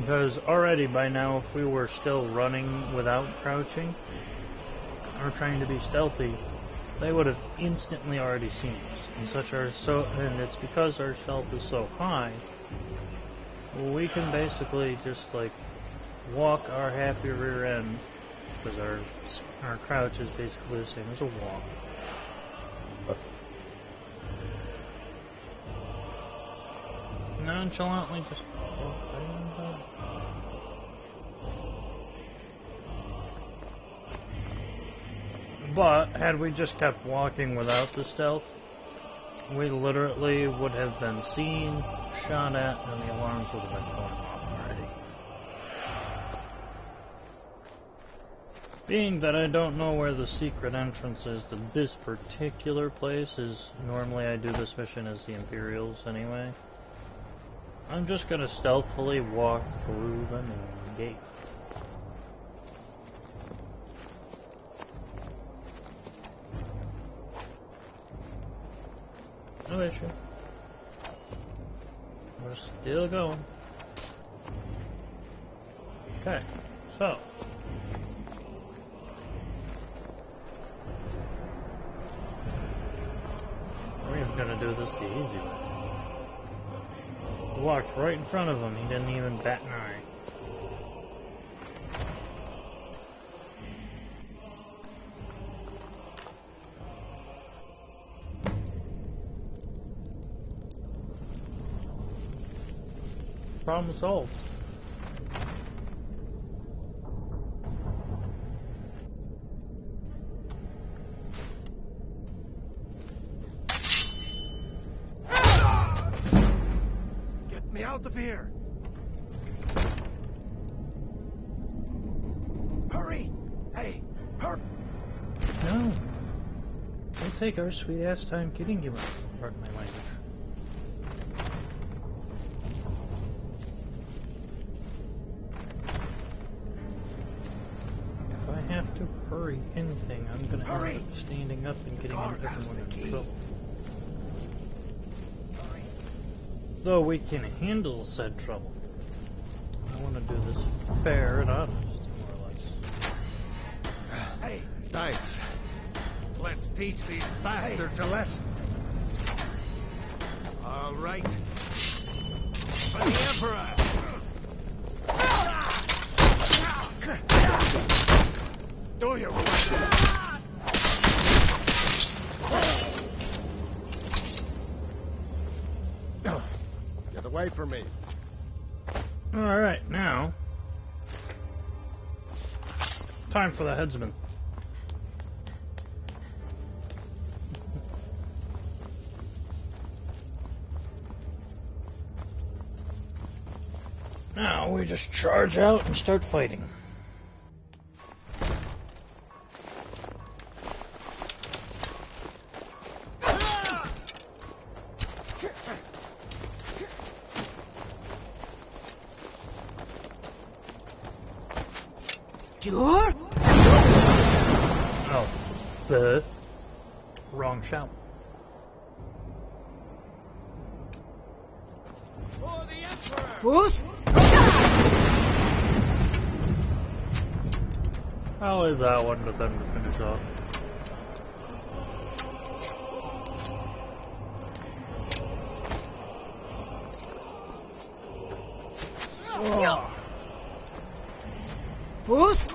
Because already by now, if we were still running without crouching, or trying to be stealthy, they would have instantly already seen us. And it's because our stealth is so high, we can basically just like walk our happy rear end, because our crouch is basically the same as a walk. Nonchalantly just walk right on by. But had we just kept walking without the stealth, we literally would have been seen, shot at, and the alarms would have been going off already. Being that I don't know where the secret entrance is to this particular place, is normally I do this mission as the Imperials anyway, I'm just gonna stealthily walk through the main gate. No issue. We're still going. Okay, so. We're gonna do this the easy way. He walked right in front of him, he didn't even bat an eye. Problem solved. Get me out of here! Hurry! Hey, hurry! No. We'll take our sweet ass time getting you out. Pardon my language. To hurry anything, I'm gonna end up standing up and getting everyone in trouble. Though we can handle said trouble. I want to do this fair and honest, more or less. Hey, thanks. Let's teach these bastards a lesson. All right. For the Emperor! Do you? Get away from me. Alright, now. Time for the headsman. Now we just charge out and start fighting. Oh, wrong shout. For the Emperor! Bruce? I'll leave that one to them to finish off. Oh. Bruce?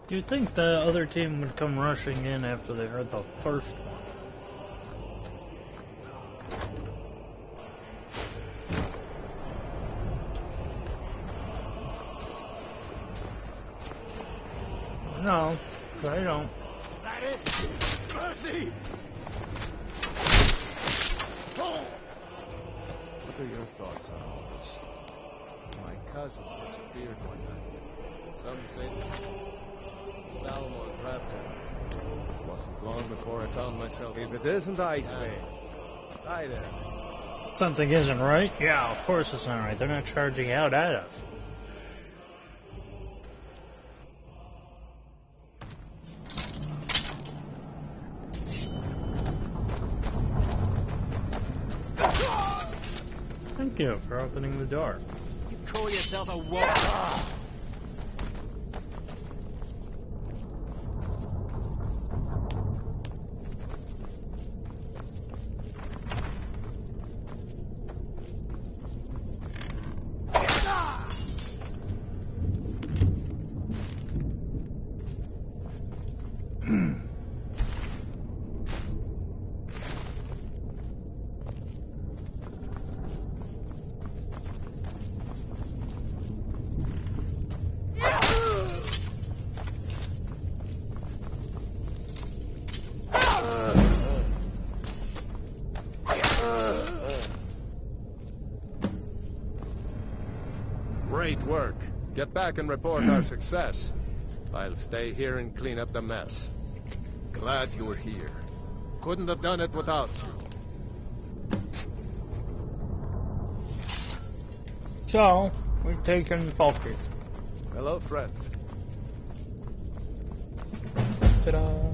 You'd think the other team would come rushing in after they heard the first one. No, they don't. That is mercy! What are your thoughts on all this? My cousin disappeared one night. Some say that Valmont grabbed him. It wasn't long before I found myself. If it isn't ice veins. Hi there. Something isn't right? Yeah, of course it's not right. They're not charging out at us. Thank you for opening the door. You call yourself a what? Great work. Get back and report our success. I'll stay here and clean up the mess. Glad you were here. Couldn't have done it without you. So, we've taken Falkreath. Hello, friend. Ta-da!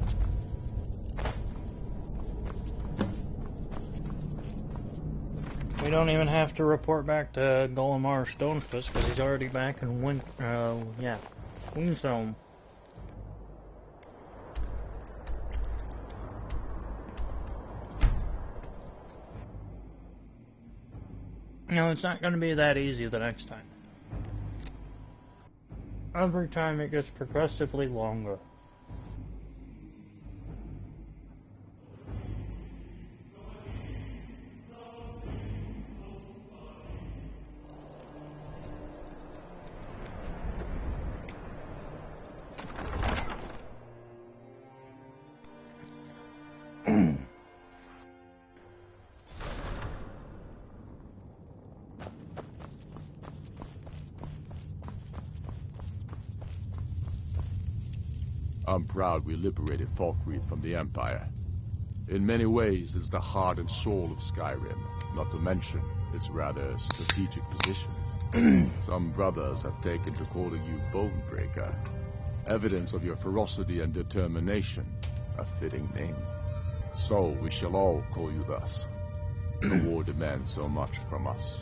We don't even have to report back to Golemar Stonefist because he's already back in Windhelm. No, it's not going to be that easy the next time. Every time it gets progressively longer. I'm proud we liberated Falkreath from the Empire. In many ways, it's the heart and soul of Skyrim, not to mention its rather strategic position. Some brothers have taken to calling you Bonebreaker, evidence of your ferocity and determination, a fitting name. So we shall all call you thus. The war demands so much from us,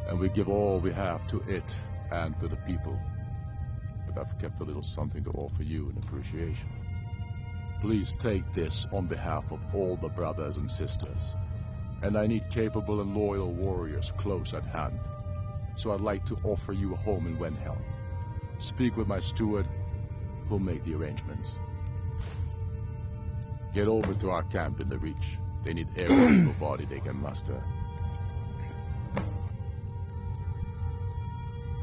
and we give all we have to it and to the people. But I've kept a little something to offer you in appreciation. Please take this on behalf of all the brothers and sisters. And I need capable and loyal warriors close at hand. So I'd like to offer you a home in Windhelm. Speak with my steward, who'll make the arrangements. Get over to our camp in the Reach. They need every single body they can muster.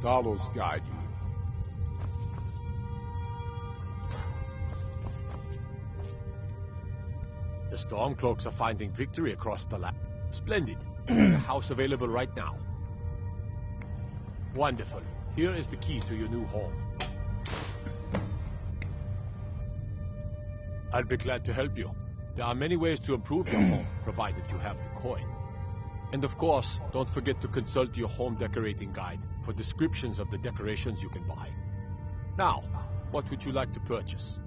Talos guide you. The Stormcloaks are finding victory across the land. Splendid. There's a house available right now. Wonderful. Here is the key to your new home. I'll be glad to help you. There are many ways to improve your home, provided you have the coin. And of course, don't forget to consult your home decorating guide for descriptions of the decorations you can buy. Now, what would you like to purchase?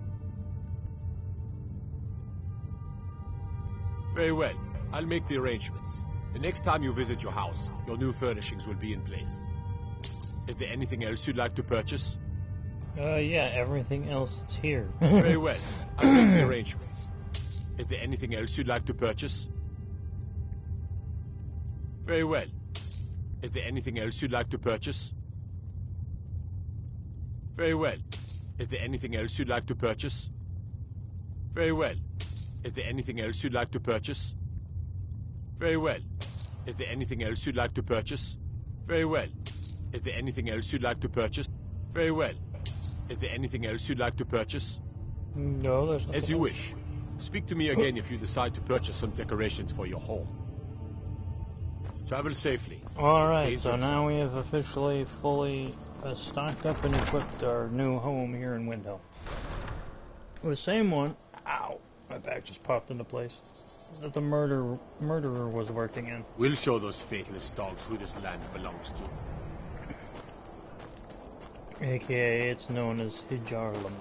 Very well. I'll make the arrangements. The next time you visit your house, your new furnishings will be in place. Is there anything else you'd like to purchase? Yeah, everything else is here. Very well. I'll make the arrangements. Is there anything else you'd like to purchase? Very well. Is there anything else you'd like to purchase? Very well. Is there anything else you'd like to purchase? Very well. Is there anything else you'd like to purchase? Very well. Is there anything else you'd like to purchase? Very well. Is there anything else you'd like to purchase? Very well. Is there anything else you'd like to purchase? No, there's nothing As you else. wish. Speak to me again if you decide to purchase some decorations for your home. Travel safely. Alright, so now we have officially fully stocked up and equipped our new home here in Windhelm. The same one, ow, my back just popped into place, that the murderer was working in. We'll show those faithless dogs who this land belongs to. AKA, it's known as Hijarlam.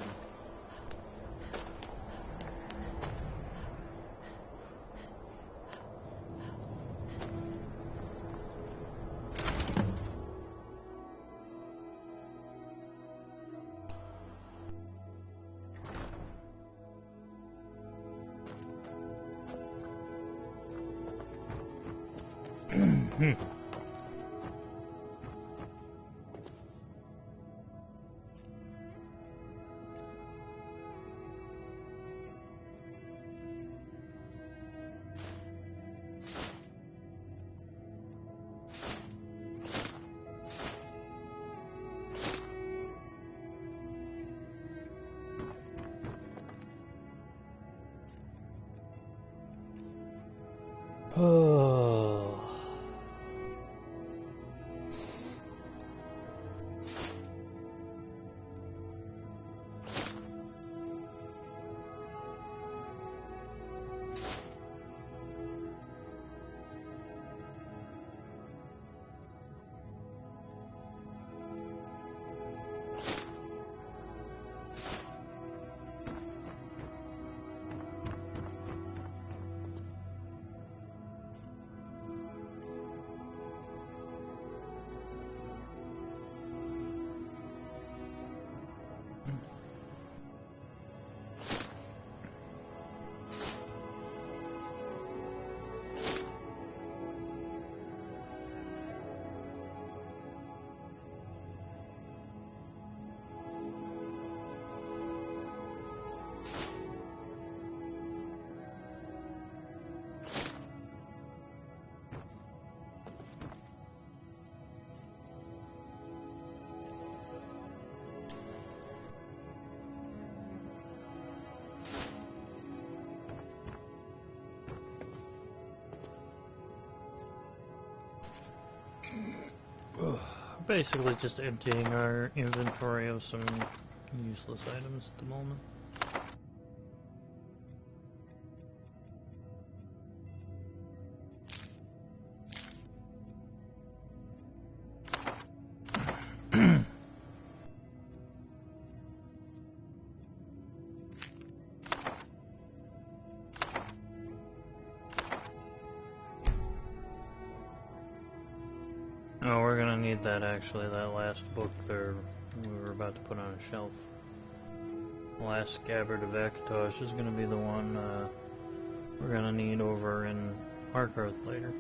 Oh. Basically just emptying our inventory of some useless items at the moment. Oh, we're gonna need that actually, that last book there we were about to put on a shelf. The last Scabbard of Akatosh is gonna be the one we're gonna need over in Markarth later.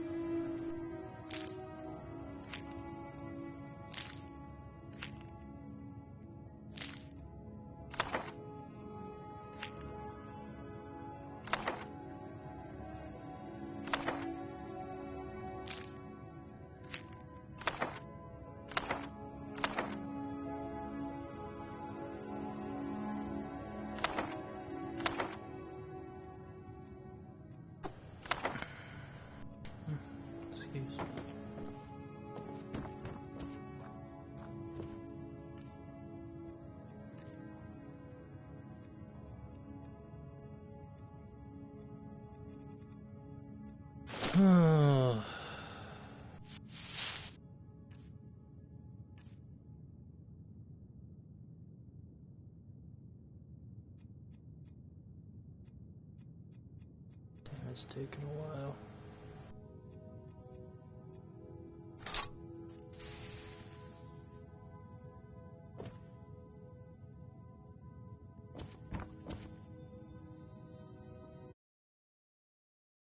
It's taken a while.